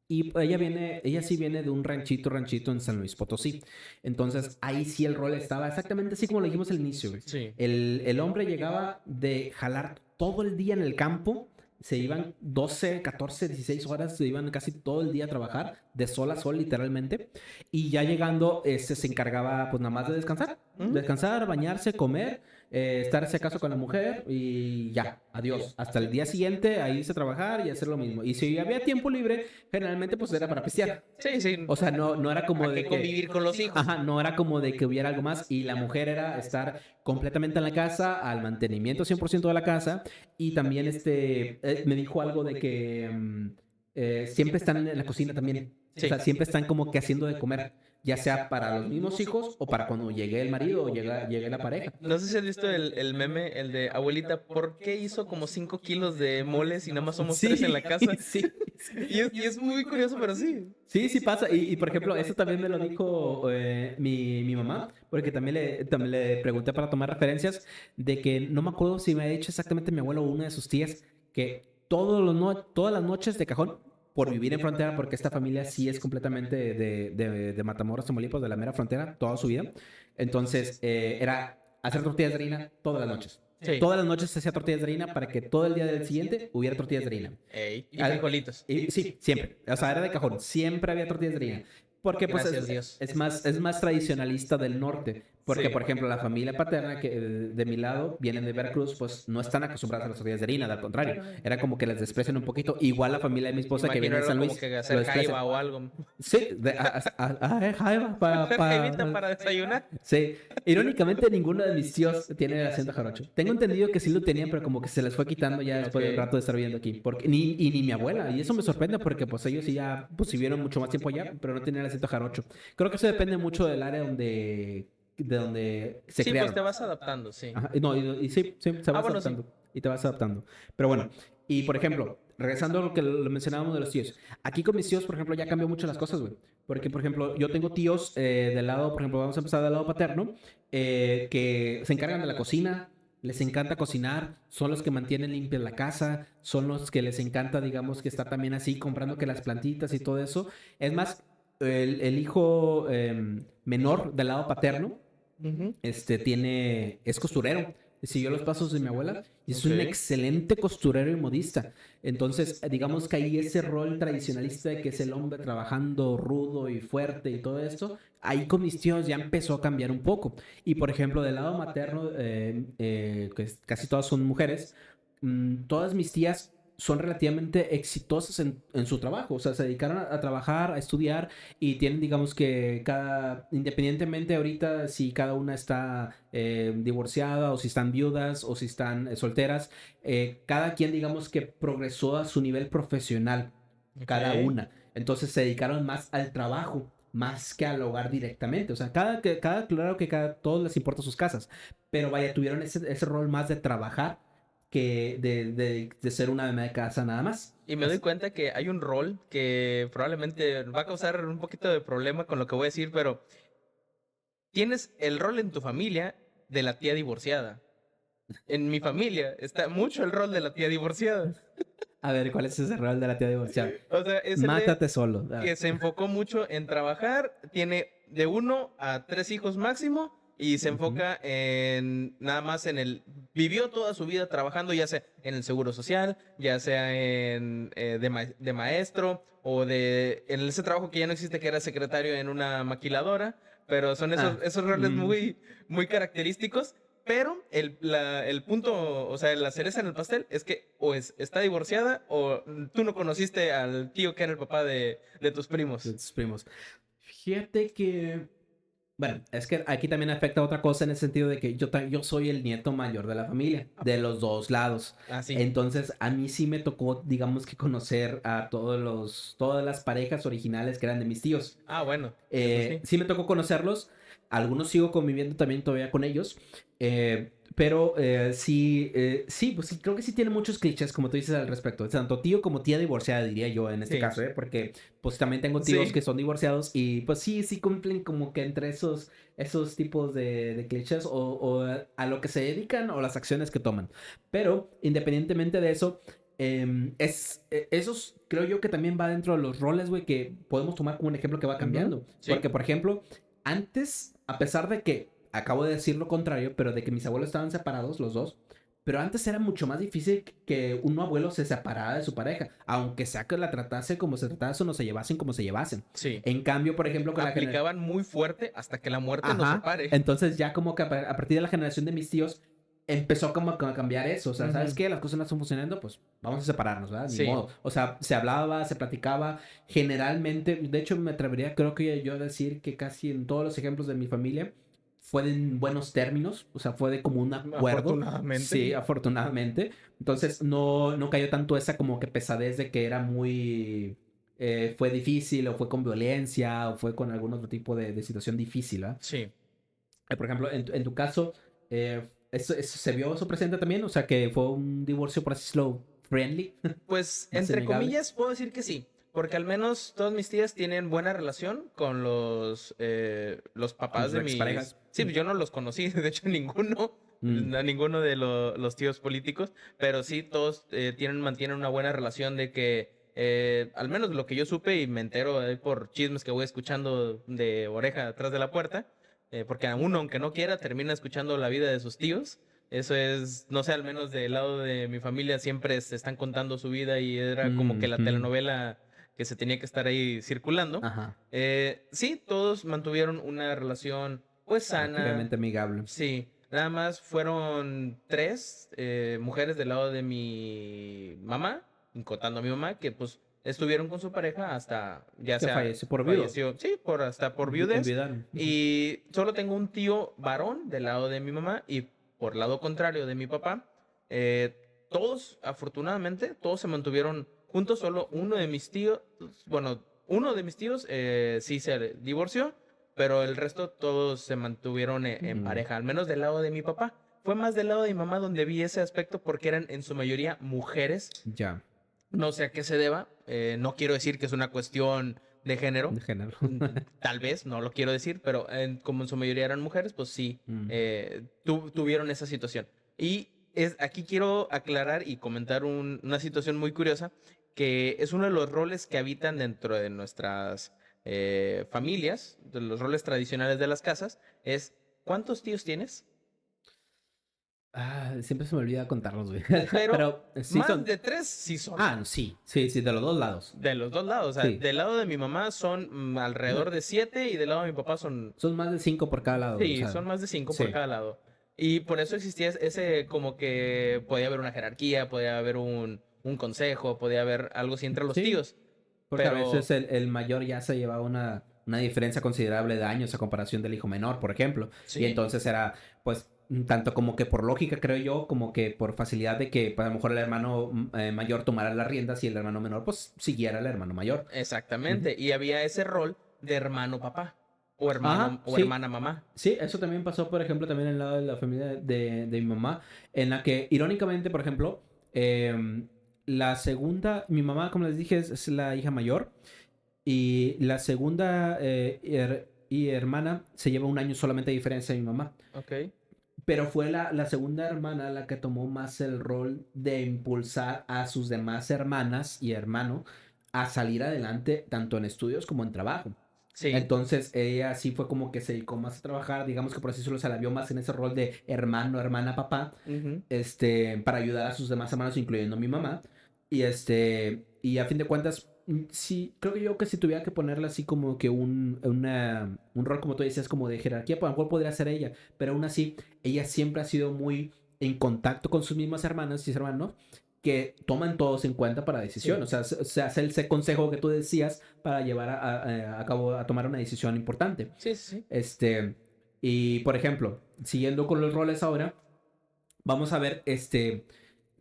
Y ella sí viene de un ranchito en San Luis Potosí. Entonces, ahí sí el rol estaba exactamente así como lo dijimos al inicio, güey. Sí. El hombre llegaba de jalar todo el día en el campo, se iban 12, 14, 16 horas, se iban casi todo el día a trabajar, de sol a sol literalmente, y ya llegando, se encargaba pues nada más de descansar, Ujú. descansar, bañarse, comer, estar si acaso con la mujer y ya, adiós. Hasta el día siguiente a irse a trabajar y hacer lo mismo. Y si había tiempo libre, generalmente pues era para pistear. Sí, sí. O sea, no era como ¿Para de qué que, convivir con los hijos? ajá, no era como de que hubiera algo más y la mujer era estar completamente en la casa, al mantenimiento 100% de la casa y también me dijo algo de que siempre están en la cocina también. O Sí. sea, siempre están como que haciendo de comer, ya sea para los mismos hijos o para cuando llegue el marido o llegue la pareja. No sé si has visto el meme, el de abuelita, ¿por qué hizo como 5 kilos de moles y nada más somos tres en la Sí, casa? sí. Y es muy curioso, pero sí. Sí, sí pasa. Y, por ejemplo, eso también me lo dijo mi mamá, porque también le pregunté para tomar referencias de que no me acuerdo si me ha dicho exactamente mi abuelo o una de sus tías que todas las noches de cajón, por vivir en frontera, porque esta familia sí es completamente de Matamoros, Tamaulipas, de la mera frontera, toda su vida. Entonces, era hacer tortillas de harina todas las noches. Sí. Todas las noches se hacía tortillas de harina para que todo el día del siguiente hubiera tortillas de harina. Ey, y Al- frijolitos. sí, siempre. O sea, era de cajón. Siempre había tortillas de harina. Porque pues Gracias, Dios. es más tradicionalista del norte. Porque, Sí. por ejemplo, la familia paterna que de mi lado vienen de Veracruz, pues no están acostumbrados a las tortillas de harina, al contrario. Era como que les desprecian un poquito. Igual la familia de mi esposa que viene Imagino de San algo como Luis, que lo hacer desprecian. jaiba o algo. Sí, jaiba, Hacer jaibita para desayunar. Sí, irónicamente ninguno de mis tíos tiene el acento jarocho. Tengo entendido que sí lo tenían, pero como que se les fue quitando ya después del Ok. rato de estar viviendo aquí. Porque, ni mi abuela, y eso me sorprende porque pues ellos sí ya pues, vivieron mucho más tiempo allá, pero no tenían el acento jarocho. Creo que eso depende mucho del área de donde se Sí, pues criaron. te vas adaptando, sí. Ajá, no, y sí, te vas Bueno, sí. adaptando. Y te vas adaptando. Pero bueno, y por ejemplo, regresando a lo que lo mencionábamos de los tíos. Aquí con mis tíos, por ejemplo, ya cambió mucho las cosas, güey. Porque, por ejemplo, yo tengo tíos del lado, por ejemplo, vamos a empezar del lado paterno, que se encargan de la cocina, les encanta cocinar, son los que mantienen limpia la casa, son los que les encanta, digamos, que está también así comprando que las plantitas y todo eso. Es más, el hijo menor del lado paterno, Ujú. es costurero. Siguió los pasos de mi abuela y es un Ok. excelente costurero y modista. Entonces, digamos que ahí ese rol tradicionalista de que es el hombre trabajando rudo y fuerte y todo esto, ahí con mis tíos ya empezó a cambiar un poco. Y por ejemplo, del lado materno, casi todas son mujeres, todas mis tías son relativamente exitosas en su trabajo, o sea, se dedicaron a trabajar, a estudiar y tienen, digamos que independientemente ahorita si cada una está divorciada o si están viudas o si están solteras, cada quien, digamos que progresó a su nivel profesional, Ok. cada una. Entonces se dedicaron más al trabajo, más que al hogar directamente. O sea, claro que todos les importa sus casas, pero vaya, tuvieron ese rol más de trabajar que de ser una ama de casa nada más. Y me doy cuenta que hay un rol que probablemente va a causar un poquito de problema con lo que voy a decir, pero tienes el rol en tu familia de la tía divorciada. En mi familia está mucho el rol de la tía divorciada. A ver, ¿cuál es ese rol de la tía divorciada? O sea, es el de Mátate solo. A que ver. se enfocó mucho en trabajar, tiene de 1 a 3 hijos máximo y se Ujú. enfoca en nada más vivió toda su vida trabajando, ya sea en el seguro social, ya sea de maestro o en ese trabajo que ya no existe que era secretario en una maquiladora, pero son Ah, esos roles muy, muy característicos. Pero el punto, o sea, la cereza en el pastel es que está divorciada o tú no conociste al tío que era el papá de tus de primos. tus primos. Fíjate que, bueno, es que aquí también afecta otra cosa en el sentido de que yo soy el nieto mayor de la familia, de los dos lados. Ah, sí. Entonces, a mí sí me tocó, digamos que conocer a todas las parejas originales que eran de mis tíos. Ah, bueno, eso sí. Sí me tocó conocerlos, algunos sigo conviviendo también todavía con ellos, pero sí, pues sí, creo que sí tiene muchos clichés, como tú dices al respecto, tanto tío como tía divorciada, diría yo en este Sí. caso, porque pues también tengo tíos Sí. que son divorciados y pues sí cumplen como que entre esos tipos de clichés o a lo que se dedican o las acciones que toman. Pero independientemente de eso, esos creo yo que también va dentro de los roles, güey, que podemos tomar como un ejemplo que va Ujú. cambiando. Sí. Porque, por ejemplo, antes, a pesar de que, acabo de decir lo contrario, pero de que mis abuelos estaban separados, los dos, pero antes era mucho más difícil que un abuelo se separara de su pareja, aunque sea que la tratase como se tratase o no se llevasen como se llevasen. Sí. En cambio, por ejemplo, con la generación... Aplicaban muy fuerte hasta que la muerte nos Ajá. separe. Entonces ya como que a partir de la generación de mis tíos empezó como a cambiar eso. O sea, ¿sabes Ujú. qué? Las cosas no están funcionando, pues vamos a separarnos, ¿verdad? Ni Sí. modo. O sea, se hablaba, se platicaba. Generalmente, de hecho me atrevería, creo que yo a decir que casi en todos los ejemplos de mi familia fue en buenos términos. O sea, fue de como un acuerdo. Afortunadamente. Sí, afortunadamente. Entonces no cayó tanto esa como que pesadez de que era muy... fue difícil o fue con violencia o fue con algún otro tipo de situación difícil, ¿verdad? Sí. Por ejemplo, en tu caso, eso se vio eso presente también, o sea, que fue un divorcio, por así decirlo, friendly, Pues, más entre amigable. comillas, puedo decir que sí. Porque al menos todas mis tías tienen buena relación con los Con papás sus de mis... exparejas. Sí, pues yo no los conocí, de hecho, ninguno. Mm, A ninguno de los tíos políticos. Pero sí, todos mantienen una buena relación de que... al menos lo que yo supe y me entero por chismes que voy escuchando de oreja atrás de la puerta. Porque a uno, aunque no quiera, termina escuchando la vida de sus tíos. Eso es, no sé, al menos del lado de mi familia siempre se están contando su vida y era como que la mm. telenovela que se tenía que estar ahí circulando. Ajá, Sí, todos mantuvieron una relación pues sana. relativamente amigable. Sí, nada más fueron 3 mujeres del lado de mi mamá, contando a mi mamá, que pues estuvieron con su pareja hasta ya Que sea falleció por viudo. falleció, sí, hasta por viudez. Enviudaron. Ujú. Y solo tengo un tío varón del lado de mi mamá y por lado contrario de mi papá. eh, Todos, afortunadamente, todos se mantuvieron juntos. Solo uno de mis tíos, bueno, uno de mis tíos sí se divorció, pero el resto todos se mantuvieron en Mm, pareja, al menos del lado de mi papá. Fue más del lado de mi mamá donde vi ese aspecto porque eran en su mayoría mujeres ya. No sé a qué se deba. No quiero decir que es una cuestión de género. De género. Tal vez, no lo quiero decir, pero como en su mayoría eran mujeres, pues sí, Mm. tuvieron esa situación. Y aquí quiero aclarar y comentar una situación muy curiosa, que es uno de los roles que habitan dentro de nuestras familias, de los roles tradicionales de las casas, es ¿cuántos tíos tienes? Siempre se me olvida contarlos, güey. Pero Pero sí más son. de tres sí son. Sí, sí, sí, de los dos lados. De los dos lados, o sea, Sí. del lado de mi mamá son No, alrededor de siete y del lado de mi papá son, son más de 5 por cada lado, o sí, sea, son más de cinco por sí. cada lado. Y por eso existía ese como que podía haber una jerarquía, podía haber un consejo, podía haber algo así entre los Sí, tíos. porque a Pero veces el mayor ya se llevaba una diferencia considerable de años a comparación del hijo menor, por ejemplo. Y sí, entonces era, pues, tanto como que por lógica, creo yo, como que por facilidad de que, pues, a lo mejor el hermano mayor tomara las riendas y el hermano menor, pues, siguiera al hermano mayor. Ujú. exactamente. Y había ese rol de hermano papá o hermano Ajá, o sí. hermana mamá. Sí, eso también pasó, por ejemplo, también en el lado de la familia de mi mamá, en la que, irónicamente, por ejemplo, la segunda, mi mamá, como les dije, es la hija mayor, y la segunda y hermana se lleva un año solamente de diferencia de mi mamá. Ok. Pero fue la segunda hermana la que tomó más el rol de impulsar a sus demás hermanas y hermano a salir adelante, tanto en estudios como en trabajo. Sí. Entonces ella sí fue como que se dedicó más a trabajar, digamos que por así solo se la vio más en ese rol de hermano, hermana, papá, Ujú. para ayudar a sus demás hermanos, incluyendo a mi mamá. Y a fin de cuentas, sí, creo que yo que si tuviera que ponerle así como que un rol, como tú decías, como de jerarquía, pues a lo mejor podría ser ella, pero aún así, ella siempre ha sido muy en contacto con sus mismas hermanas y hermanos que toman todos en cuenta para decisión. Sí. O sea, se hace ese consejo que tú decías para llevar a cabo, a tomar una decisión importante. Sí, sí, sí. Este, y por ejemplo, siguiendo con los roles ahora, vamos a ver,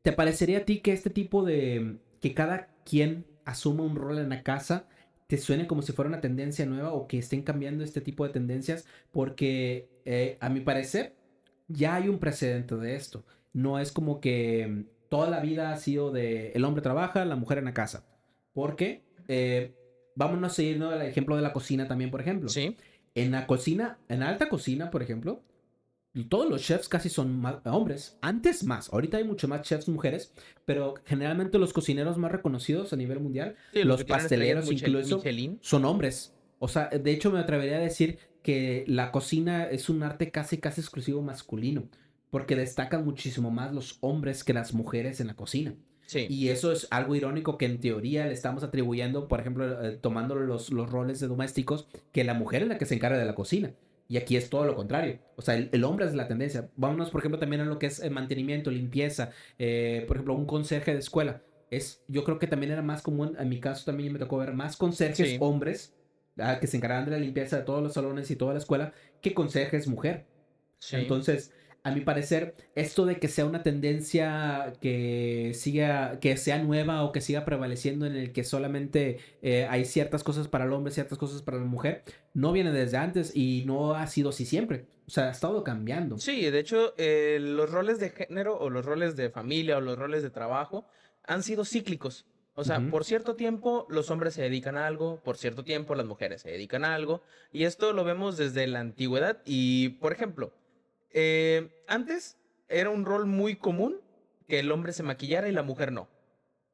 ¿te parecería a ti que este tipo de, que cada quien asuma un rol en la casa, te suene como si fuera una tendencia nueva o que estén cambiando este tipo de tendencias? Porque a mi parecer ya hay un precedente de esto. No es como que toda la vida ha sido de el hombre trabaja, la mujer en la casa. Porque vámonos a ir, ¿no?, al ejemplo de la cocina también, por ejemplo. Sí. En la cocina, en la alta cocina, por ejemplo, todos los chefs casi son hombres. Antes más, ahorita hay mucho más chefs mujeres, pero generalmente los cocineros más reconocidos a nivel mundial, Sí, los los que tienen estrellas pasteleros incluso, Michelin. son hombres. O sea, de hecho me atrevería a decir que la cocina es un arte casi casi exclusivo masculino, porque destacan muchísimo más los hombres que las mujeres en la cocina. Sí. Y eso es algo irónico que en teoría le estamos atribuyendo, por ejemplo, tomando los roles de domésticos, que la mujer es la que se encarga de la cocina. Y aquí es todo lo contrario. O sea, el hombre es la tendencia. Vámonos, por ejemplo, también a lo que es mantenimiento, limpieza. Por ejemplo, un conserje de escuela. Yo creo que también era más común, en mi caso también me tocó ver más conserjes Sí. hombres que se encargaban de la limpieza de todos los salones y toda la escuela que conserjes mujer. Sí. Entonces, a mi parecer, esto de que sea una tendencia que siga, que sea nueva o que siga prevaleciendo en el que solamente hay ciertas cosas para el hombre, ciertas cosas para la mujer, no viene desde antes y no ha sido así siempre. O sea, ha estado cambiando. Sí, de hecho, los roles de género o los roles de familia o los roles de trabajo han sido cíclicos. O sea, Ujú. por cierto tiempo los hombres se dedican a algo, por cierto tiempo las mujeres se dedican a algo, y esto lo vemos desde la antigüedad. Y, por ejemplo, antes era un rol muy común que el hombre se maquillara y la mujer no.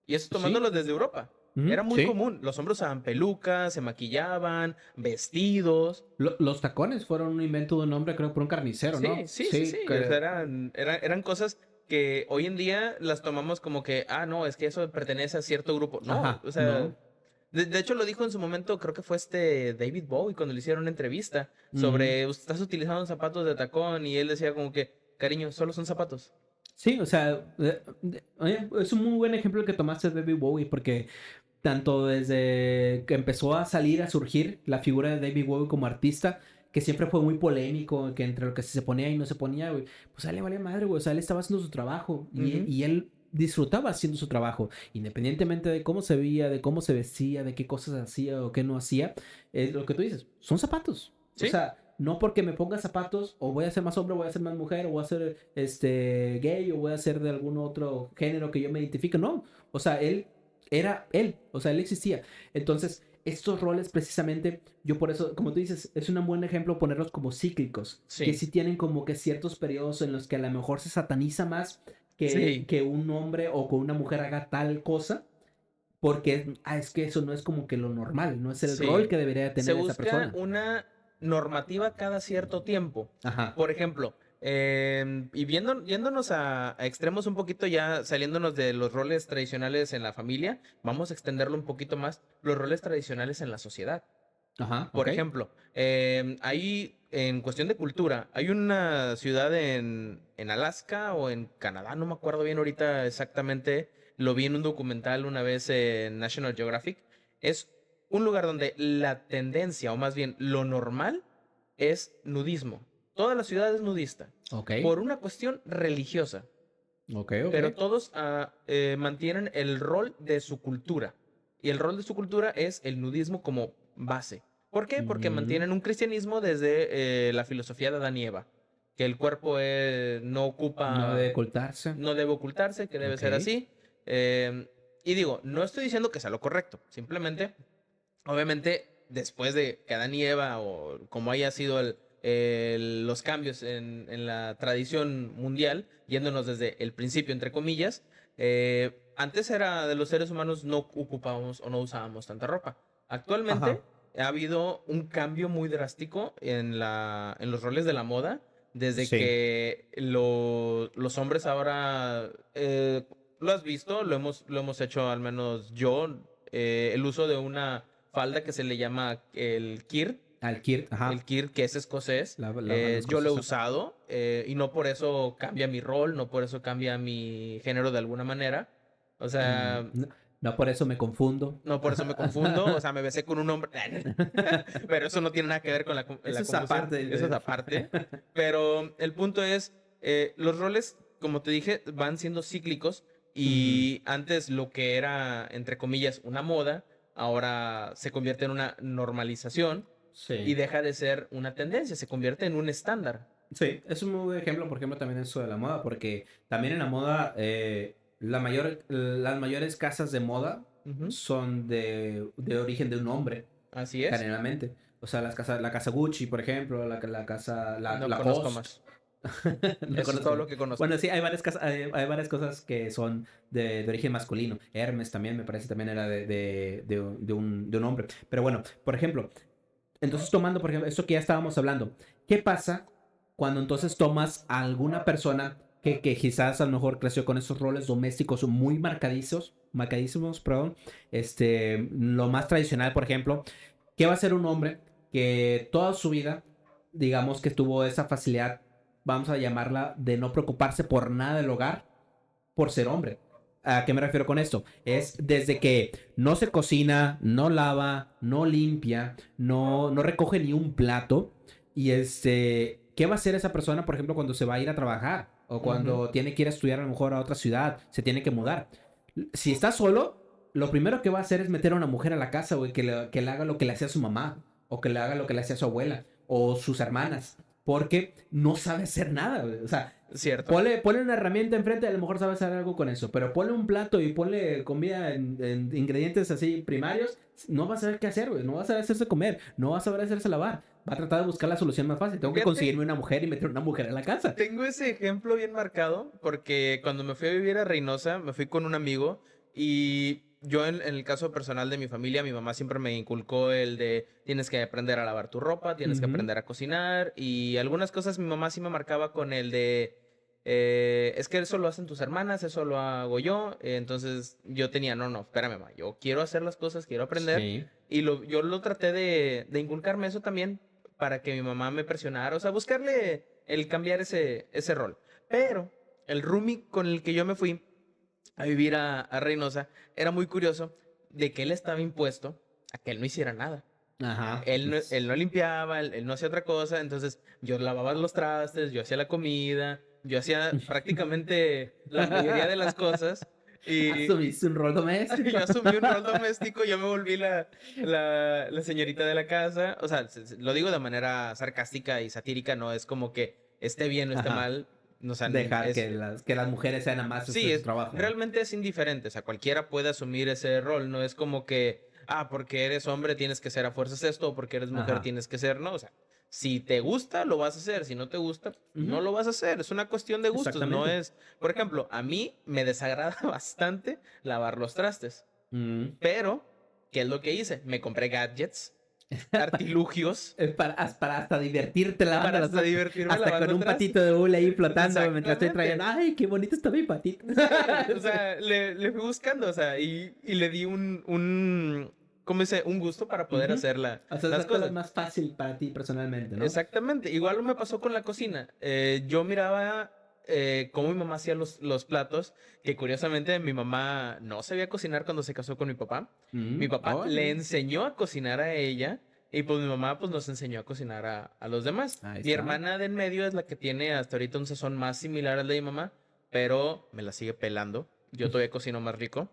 Y eso Sí, tomándolo desde Europa. Era ujú, muy sí. común. Los hombres usaban pelucas, se maquillaban, vestidos. Los tacones fueron un invento de un hombre, creo, por un carnicero, Sí, ¿no? sí, sí, sí. Sí, O sea, que... eran cosas que hoy en día las tomamos como que, no, es que eso pertenece a cierto grupo. No, Ajá, o sea, no. de hecho lo dijo en su momento, creo que fue David Bowie cuando le hicieron una entrevista Mm. sobre, estás utilizando zapatos de tacón y él decía como que, cariño, solo son zapatos. Sí, o sea, oye, es un muy buen ejemplo el que tomaste de David Bowie, porque tanto desde que empezó a salir, a surgir la figura de David Bowie como artista, que siempre fue muy polémico, que entre lo que se ponía y no se ponía, güey, pues a él le valía madre, güey, o sea, él estaba haciendo su trabajo Ujú. y él disfrutaba haciendo su trabajo, independientemente de cómo se veía, de cómo se vestía, de qué cosas hacía o qué no hacía, es lo que tú dices, son zapatos, o Sí, sea, no porque me ponga zapatos o voy a ser más hombre, voy a ser más mujer, o voy a ser gay, o voy a ser de algún otro género que yo me identifique, no, o sea, él era él, o sea, él existía. Entonces, estos roles precisamente, yo por eso, como tú dices, es un buen ejemplo ponerlos como cíclicos, que Sí, sí tienen como que ciertos periodos en los que a lo mejor se sataniza más sí. que un hombre o que una mujer haga tal cosa, porque es que eso no es como que lo normal, no es el rol Sí. que debería Se tener esa busca persona. una normativa cada cierto tiempo. Ajá, Por ejemplo, y yéndonos a extremos un poquito ya, saliéndonos de los roles tradicionales en la familia, vamos a extenderlo un poquito más, los roles tradicionales en la sociedad. ajá, Por ok. ejemplo, ahí en cuestión de cultura, hay una ciudad en Alaska o en Canadá, no me acuerdo bien ahorita exactamente, lo vi en un documental una vez en National Geographic. Es un lugar donde la tendencia, o más bien lo normal, es nudismo. Toda la ciudad es nudista, Ok, por una cuestión religiosa, ok, ok. pero todos mantienen el rol de su cultura. Y el rol de su cultura es el nudismo como base. ¿Por qué? Porque Mm, mantienen un cristianismo desde la filosofía de Adán y Eva, que el cuerpo no no debe ocupa, ocultarse. no debe ocultarse, que debe Ok. ser así. Y digo, no estoy diciendo que sea lo correcto, simplemente, obviamente, después de que Adán y Eva, o como haya sido los cambios en la tradición mundial, yéndonos desde el principio, entre comillas, antes era de los seres humanos no ocupábamos o no usábamos tanta ropa. Actualmente Ajá. ha habido un cambio muy drástico en los roles de la moda, desde Sí. que los hombres ahora, lo has visto, lo hemos hecho al menos yo, el uso de una falda que se le llama Al Kirt, el ajá. kir que es escocés. La falda Yo lo he escocesa. usado y no por eso cambia mi rol, no por eso cambia mi género de alguna manera. O sea, No, no por eso me confundo. no por eso me confundo, o sea, me besé con un hombre, pero eso no tiene nada que ver con Eso la es confusión, aparte eso es de... aparte. Pero el punto es, los roles, como te dije, van siendo cíclicos Mm, y antes lo que era, entre comillas, una moda, ahora se convierte en una normalización y sí. deja de ser una tendencia, se convierte en un estándar. Sí, es un muy buen ejemplo, por ejemplo, también eso de la moda, porque también en la moda, las mayores casas de moda Ujú. son de origen de un hombre, Así es, generalmente. O sea, la casa Gucci, por ejemplo, la casa, la no conozco Lacoste. más. No Eso es conozco todo más. lo que conozco. Bueno, sí, hay varias cosas que son de origen masculino. Hermes también, me parece, también era de un hombre. Pero bueno, por ejemplo, entonces tomando, por ejemplo, esto que ya estábamos hablando, ¿qué pasa cuando entonces tomas a alguna persona que quizás a lo mejor creció con esos roles domésticos muy marcadísimos, perdón, lo más tradicional, por ejemplo, ¿qué va a ser un hombre que toda su vida, digamos que tuvo esa facilidad, vamos a llamarla, de no preocuparse por nada del hogar, por ser hombre? ¿A qué me refiero con esto? Es desde que no se cocina, no lava, no limpia, no recoge ni un plato. Y ¿qué va a hacer esa persona, por ejemplo, cuando se va a ir a trabajar? O Ujú. cuando tiene que ir a estudiar a lo mejor a otra ciudad, se tiene que mudar. Si está solo, lo primero que va a hacer es meter a una mujer a la casa, güey, que le haga lo que le hacía a su mamá, o que le haga lo que le hacía a su abuela, o sus hermanas, porque no sabe hacer nada, güey. O sea, Cierto. ponle una herramienta enfrente, a lo mejor sabe hacer algo con eso, pero ponle un plato y ponle comida en ingredientes así primarios, no va a saber qué hacer, güey, no va a saber hacerse comer, no va a saber hacerse lavar, va a tratar de buscar la solución más fácil, tengo que Fíjate, conseguirme una mujer y meter una mujer en la casa. tengo ese ejemplo bien marcado porque cuando me fui a vivir a Reynosa, me fui con un amigo y yo en el caso personal de mi familia, mi mamá siempre me inculcó el de tienes que aprender a lavar tu ropa, tienes que Ujú. aprender a cocinar y algunas cosas mi mamá sí me marcaba con el de es que eso lo hacen tus hermanas, eso lo hago yo, entonces yo tenía, no, espérame, mamá, yo quiero hacer las cosas, quiero aprender Sí. y yo lo traté de inculcarme eso también para que mi mamá me presionara, o sea, buscarle el cambiar ese rol. Pero el roomie con el que yo me fui a vivir a Reynosa era muy curioso de que él estaba impuesto a que él no hiciera nada. Ajá. Él no limpiaba, él no hacía otra cosa, entonces yo lavaba los trastes, yo hacía la comida, yo hacía prácticamente la mayoría de las cosas y Asumiste un rol doméstico. yo asumí un rol doméstico, yo me volví la señorita de la casa. O sea, lo digo de manera sarcástica y satírica, no es como que esté bien o esté Ajá. mal. O sea, Dejar que las mujeres sean más sí, su trabajo, ¿no? realmente es indiferente. O sea, cualquiera puede asumir ese rol. No es como que, porque eres hombre tienes que ser a fuerzas esto, o porque eres mujer Ajá. tienes que ser, no. O sea, si te gusta, lo vas a hacer. Si no te gusta, no Ujú. lo vas a hacer. Es una cuestión de gustos. No Exactamente. es, por ejemplo, a mí me desagrada bastante lavar los trastes. Mm. Pero, ¿qué es lo que hice? Me compré gadgets, artilugios, Para hasta divertirte lavando para las hasta manos. divertirme Hasta con lavando un trastes. patito de hule ahí flotando güey, mientras estoy trayendo. Exactamente. ¡Ay, qué bonito está mi patito! Sí, o sea, le fui buscando, o sea, y le di ¿cómo dice? Un gusto para poder Ujú. hacer O sea, las hacértelo cosas. más fácil para ti personalmente, ¿no? Exactamente. Igual me pasó con la cocina. Yo miraba cómo mi mamá hacía los platos, que curiosamente mi mamá no sabía cocinar cuando se casó con mi papá. Mi papá Oh, le enseñó a cocinar a ella y pues mi mamá pues nos enseñó a cocinar a los demás. ahí Mi está. hermana de en medio es la que tiene hasta ahorita un sazón más similar al de mi mamá, pero me la sigue pelando. Yo todavía cocino más rico.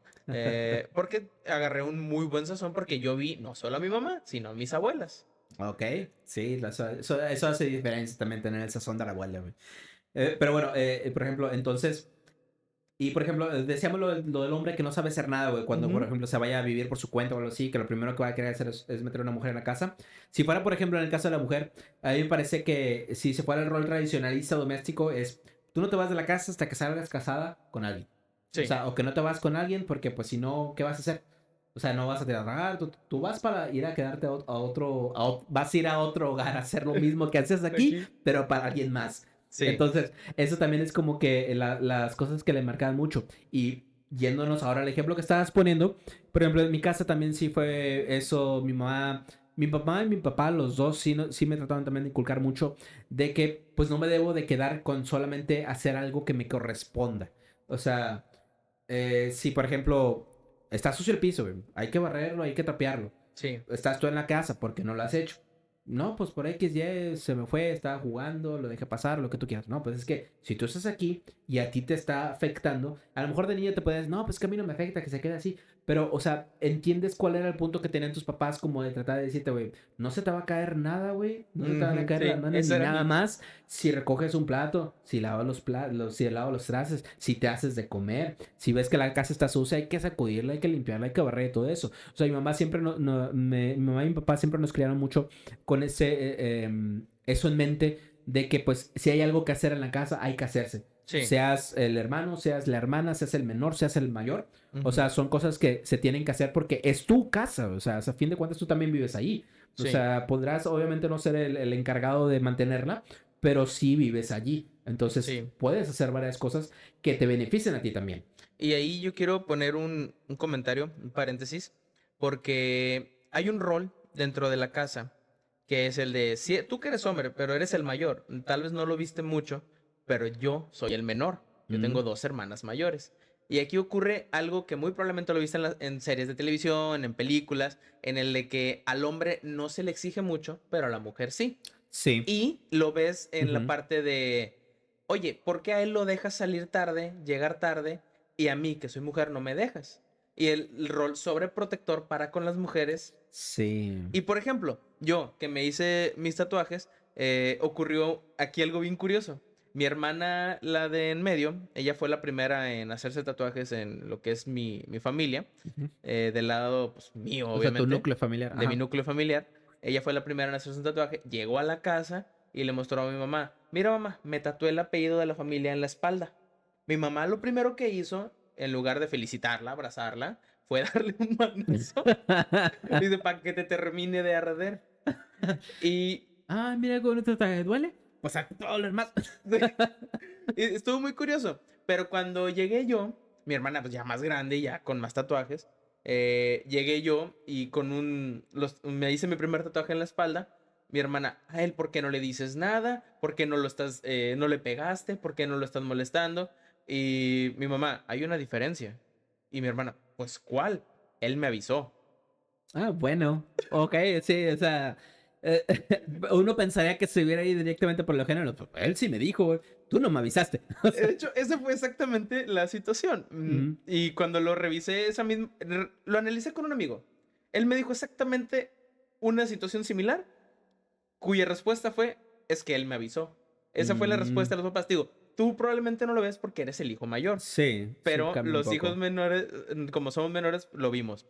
Porque agarré un muy buen sazón porque yo vi no solo a mi mamá, sino a mis abuelas. Ok, sí, eso hace diferencia también tener el sazón de la abuela, güey. Pero bueno, por ejemplo, entonces, y por ejemplo, decíamos lo del hombre que no sabe hacer nada, güey, cuando por Ujú. ejemplo se vaya a vivir por su cuenta o algo así, que lo primero que va a querer hacer es meter a una mujer en la casa. Si fuera, por ejemplo, en el caso de la mujer, a mí me parece que si se fuera el rol tradicionalista doméstico es, tú no te vas de la casa hasta que salgas casada con alguien. O Sí, sea, o que no te vas con alguien porque pues si no, ¿qué vas a hacer? O sea, no vas a trabajar, tú vas para ir a quedarte vas a ir a otro hogar a hacer lo mismo que haces aquí, aquí. pero para alguien más. Sí, Entonces, eso también es como que las cosas que le marcan mucho. Y yéndonos ahora al ejemplo que estabas poniendo, por ejemplo, en mi casa también sí fue eso, mi mamá y mi papá, los dos sí, sí me trataban también de inculcar mucho de que pues no me debo de quedar con solamente hacer algo que me corresponda. O sea, si por ejemplo está sucio el piso, güey, hay que barrerlo, hay que trapearlo. sí, Estás tú en la casa porque no lo has hecho. No, pues por X, Y se me fue, estaba jugando, lo dejé pasar, lo que tú quieras. No, pues es que si tú estás aquí y a ti te está afectando, a lo mejor de niño te puedes, no, pues que a mí no me afecta, que se quede así. Pero, o sea, ¿entiendes cuál era el punto que tenían tus papás como de tratar de decirte, güey, no se te va a caer nada, güey? No se te van a ujú, caer las sí, manos esa ni era nada mi... más si recoges un plato, si lavas si lavas los trastes, si te haces de comer, si ves que la casa está sucia, hay que sacudirla, hay que limpiarla, hay que barrer todo eso. O sea, mi mamá siempre, mi mamá y mi papá siempre nos criaron mucho con eso en mente de que pues si hay algo que hacer en la casa, hay que hacerse. Sí, Seas el hermano, seas la hermana, seas el menor, seas el mayor. O ujú, sea, son cosas que se tienen que hacer porque es tu casa. O sea, a fin de cuentas tú también vives ahí. O sí, sea, podrás obviamente no ser el encargado de mantenerla, pero sí vives allí. Entonces sí. puedes hacer varias cosas que te beneficien a ti también. Y ahí yo quiero poner un comentario, un paréntesis, porque hay un rol dentro de la casa que es el de, si, tú que eres hombre, pero eres el mayor, tal vez no lo viste mucho, pero yo soy el menor, yo tengo Mm, dos hermanas mayores. Y aquí ocurre algo que muy probablemente lo viste en series de televisión, en películas, en el de que al hombre no se le exige mucho, pero a la mujer sí. sí. Y lo ves en la Ujú. parte de, oye, ¿por qué a él lo dejas salir tarde, llegar tarde, y a mí, que soy mujer, no me dejas? Y el rol sobreprotector para con las mujeres. Sí. Y por ejemplo, yo que me hice mis tatuajes, ocurrió aquí algo bien curioso. Mi hermana, la de en medio, ella fue la primera en hacerse tatuajes en lo que es mi familia, Ujú. del lado pues, mío, O sea, tu obviamente, núcleo familiar. de mi Ajá. núcleo familiar. Ella fue la primera en hacerse un tatuaje, llegó a la casa y le mostró a mi mamá, mira mamá, me tatué el apellido de la familia en la espalda. Mi mamá lo primero que hizo, en lugar de felicitarla, abrazarla, fue darle un manazo. Dice, para que te termine de arder. Y Ah, mira cómo no te duele. Pues a todo lo demás. estuvo muy curioso. Pero cuando llegué yo, mi hermana pues ya más grande, ya con más tatuajes, llegué yo y con me hice mi primer tatuaje en la espalda. Mi hermana, a él, ¿por qué no le dices nada? ¿Por qué no lo estás, no le pegaste? ¿Por qué no lo estás molestando? Y mi mamá, hay una diferencia. Y mi hermana, pues ¿cuál? Él me avisó. Ah, bueno. Ok, sí, o sea. eh, uno pensaría que se hubiera ido directamente por los géneros. Pues, él sí me dijo, güey. Tú no me avisaste. O De sea, hecho, esa fue exactamente la situación. ujú. Y cuando lo revisé, lo analicé con un amigo. Él me dijo exactamente una situación similar, cuya respuesta fue, es que él me avisó. Esa fue la Mm, respuesta de los papás. Digo, tú probablemente no lo ves porque eres el hijo mayor. Sí, Pero cambia un los poco. hijos menores, como somos menores, lo vimos.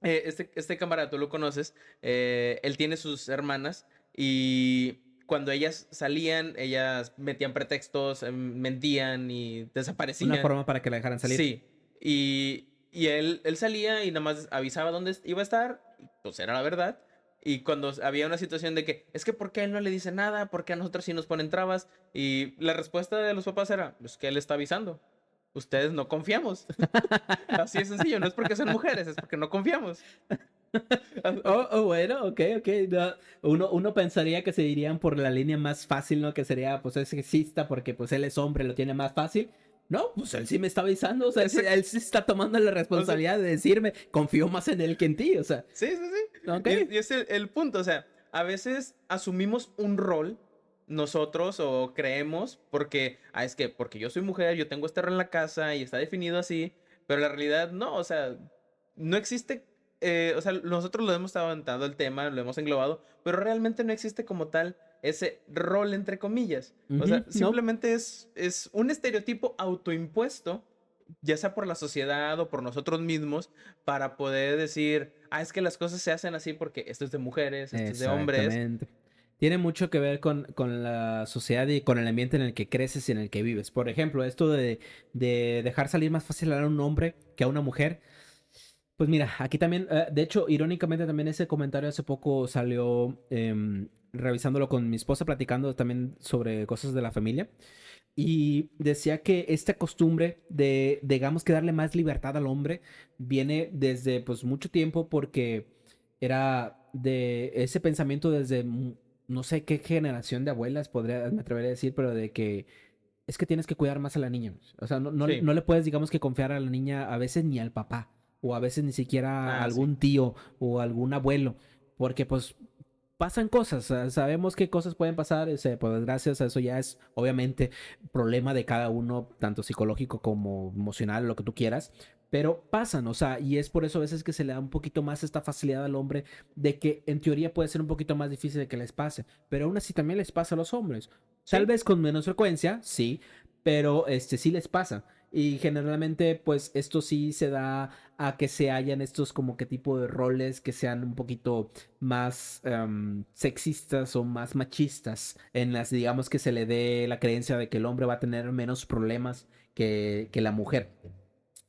Este camarada, tú lo conoces, él tiene sus hermanas y cuando ellas salían, ellas metían pretextos, mentían y Una desaparecían. forma para que la dejaran salir. Sí, y él salía y nada más avisaba dónde iba a estar, y pues era la verdad. Y cuando había una situación de que, es que ¿por qué él no le dice nada? ¿Por qué a nosotros sí nos ponen trabas? Y la respuesta de los papás era, pues que él está avisando. Ustedes no confiamos. Así de sencillo, no es porque son mujeres, es porque no confiamos. Bueno, ok, ok. No, uno pensaría que se irían por la línea más fácil, ¿no? Que sería, pues, es sexista porque, pues, él es hombre, lo tiene más fácil. No, pues él sí me está avisando, o sea, él sí está tomando la O sea, responsabilidad de decirme, confío más en él que en ti, o sea, sí, sí, sí. ok. Y es el punto, o sea, a veces asumimos un rol nosotros o creemos porque, es que porque yo soy mujer, yo tengo este rol en la casa y está definido así, pero la realidad no, o sea, no existe, o sea, nosotros lo hemos estado aventando el tema, lo hemos englobado, pero realmente no existe como tal ese rol entre comillas. O sea, Ujú, no, simplemente es un estereotipo autoimpuesto, ya sea por la sociedad o por nosotros mismos, para poder decir, es que las cosas se hacen así porque esto es de mujeres, esto es de hombres. exactamente. Tiene mucho que ver con la sociedad y con el ambiente en el que creces y en el que vives. Por ejemplo, esto de dejar salir más fácil a un hombre que a una mujer. Pues mira, aquí también, de hecho, irónicamente también ese comentario hace poco salió revisándolo con mi esposa, platicando también sobre cosas de la familia. Y decía que esta costumbre de, digamos que darle más libertad al hombre, viene desde pues mucho tiempo porque era de ese pensamiento desde no sé qué generación de abuelas, me atrevería a decir, pero de que es que tienes que cuidar más a la niña. O sea, Sí. no le puedes, digamos que confiar a la niña a veces ni al papá, o a veces ni siquiera a Sí. algún tío o algún abuelo, porque pues pasan cosas, sabemos qué cosas pueden pasar, pues gracias a eso ya es obviamente problema de cada uno, tanto psicológico como emocional, lo que tú quieras, pero pasan, o sea, y es por eso a veces que se le da un poquito más esta facilidad al hombre de que en teoría puede ser un poquito más difícil de que les pase, pero aún así también les pasa a los hombres. Tal Sí. vez con menos frecuencia, sí, pero sí les pasa. Y generalmente, pues esto sí se da a que se hayan estos como que tipo de roles que sean un poquito más sexistas o más machistas, en las, digamos, que se le dé la creencia de que el hombre va a tener menos problemas que la mujer.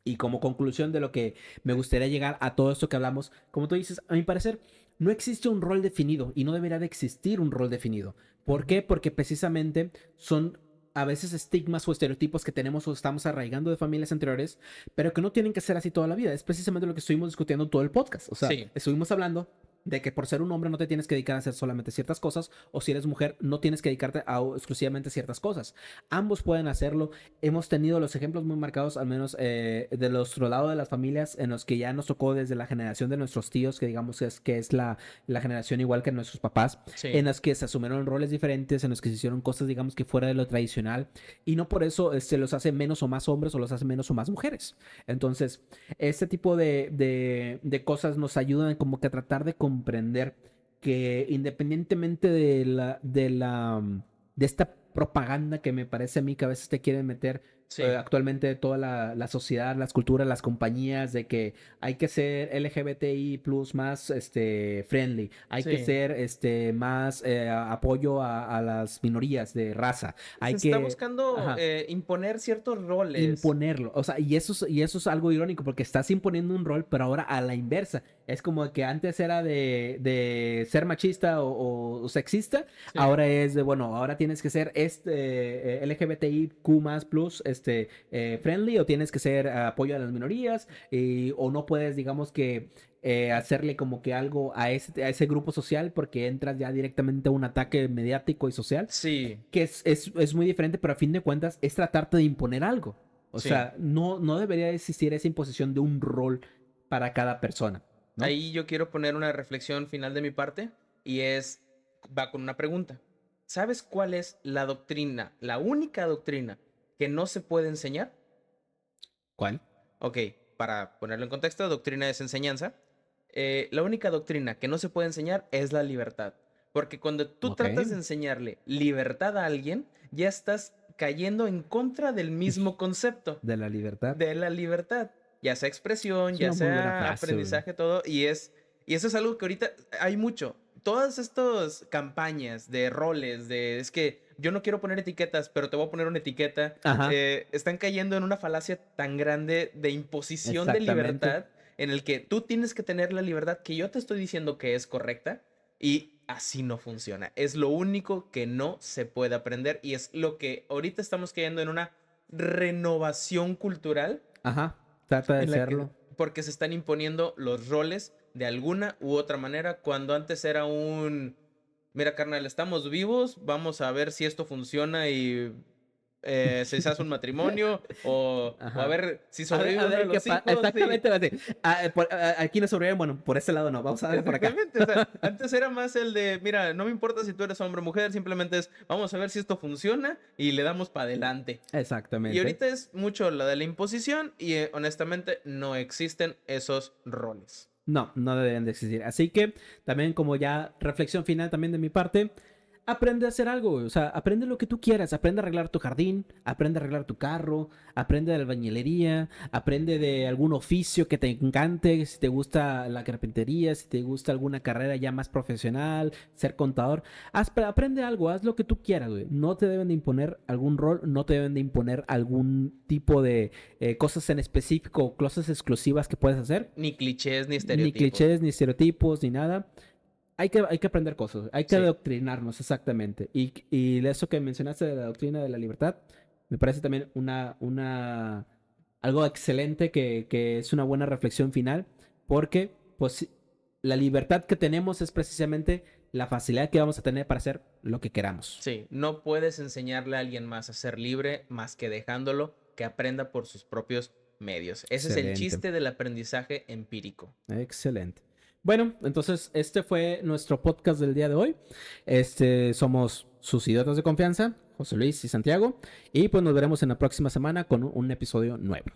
Y como conclusión de lo que me gustaría llegar a todo esto que hablamos, como tú dices, a mi parecer, no existe un rol definido y no debería de existir un rol definido. ¿Por Ujú. qué? Porque precisamente son a veces estigmas o estereotipos que tenemos o estamos arraigando de familias anteriores, pero que no tienen que ser así toda la vida. Es precisamente lo que estuvimos discutiendo todo el podcast. O sea, Sí. estuvimos hablando de que por ser un hombre no te tienes que dedicar a hacer solamente ciertas cosas, o si eres mujer no tienes que dedicarte a exclusivamente ciertas cosas. Ambos pueden hacerlo. Hemos tenido los ejemplos muy marcados, al menos de nuestro lado de las familias, en los que ya nos tocó desde la generación de nuestros tíos, que digamos que es la generación igual que nuestros papás, en Sí. las que se asumieron roles diferentes, en los que se hicieron cosas, digamos que fuera de lo tradicional, y no por eso se los hace menos o más hombres o los hace menos o más mujeres. Entonces, este tipo de cosas nos ayudan como que a tratar de comprender que independientemente de esta propaganda que me parece a mí que a veces te quieren meter Sí. actualmente toda la sociedad, las culturas, las compañías, de que hay que ser LGBTI plus más friendly, hay que Sí. ser más apoyo a las minorías de raza, Se hay está que... buscando Ajá, imponer ciertos roles. imponerlo. O sea, y eso es algo irónico porque estás imponiendo un rol, pero ahora a la inversa. Es como que antes era de ser machista o sexista, Sí. ahora es de, bueno, ahora tienes que ser LGBTIQ más plus friendly, o tienes que ser apoyo a las minorías, o no puedes, digamos que hacerle como que algo a ese grupo social porque entras ya directamente a un ataque mediático y social Sí. que es muy diferente, pero a fin de cuentas es tratarte de imponer algo. O Sí. sea, no debería existir esa imposición de un rol para cada persona, ¿no? Ahí yo quiero poner una reflexión final de mi parte y va con una pregunta. ¿Sabes cuál es la doctrina, la única doctrina que no se puede enseñar? ¿Cuál? Ok, para ponerlo en contexto, doctrina es enseñanza. La única doctrina que no se puede enseñar es la libertad. Porque cuando tú Ok. tratas de enseñarle libertad a alguien, ya estás cayendo en contra del mismo concepto De la libertad. de la libertad, ya sea expresión, Es ya una muy buena sea frase, aprendizaje, todo, y eso es algo que ahorita hay mucho. Todas estas campañas de roles, es que yo no quiero poner etiquetas, pero te voy a poner una etiqueta, Ajá. están cayendo en una falacia tan grande de imposición de Exactamente. libertad, en el que tú tienes que tener la libertad que yo te estoy diciendo que es correcta, y así no funciona. Es lo único que no se puede aprender, y es lo que ahorita estamos cayendo en una renovación cultural Ajá. Trata de en la que, serlo. porque se están imponiendo los roles de alguna u otra manera, cuando antes era mira, carnal, estamos vivos, vamos a ver si esto funciona y si se hace un matrimonio, o a Ajá. ver si A sobrevive uno de ver qué los pasa. hijos. Sí. Exactamente. Aquí no sobreviven. Bueno, por este lado no. Vamos a darle por acá. Exactamente, o sea, antes era más el de, mira, no me importa si tú eres hombre o mujer, simplemente es, vamos a ver si esto funciona y le damos para adelante. Y Exactamente. ahorita es mucho lo de la imposición y honestamente no existen esos roles. No, no deben de existir. Así que también como ya reflexión final también de mi parte, aprende a hacer algo, güey. O sea, aprende lo que tú quieras. Aprende a arreglar tu jardín, aprende a arreglar tu carro, aprende de albañilería, aprende de algún oficio que te encante, si te gusta la carpintería, si te gusta alguna carrera ya más profesional, ser contador. Aprende algo, haz lo que tú quieras, güey. No te deben de imponer algún rol, no te deben de imponer algún tipo de cosas en específico, cosas exclusivas que puedes hacer. Ni clichés ni Ni estereotipos. clichés, ni estereotipos, ni nada. Hay que aprender cosas, hay que Sí. adoctrinarnos, exactamente. Y eso que mencionaste de la doctrina de la libertad, me parece también algo excelente que es una buena reflexión final, porque pues, la libertad que tenemos es precisamente la facilidad que vamos a tener para hacer lo que queramos. Sí, no puedes enseñarle a alguien más a ser libre más que dejándolo que aprenda por sus propios medios. Ese es el Excelente. chiste del aprendizaje empírico. Excelente. Bueno, entonces este fue nuestro podcast del día de hoy. Somos sus idiotas de confianza, José Luis y Santiago. Y pues nos veremos en la próxima semana con un episodio nuevo.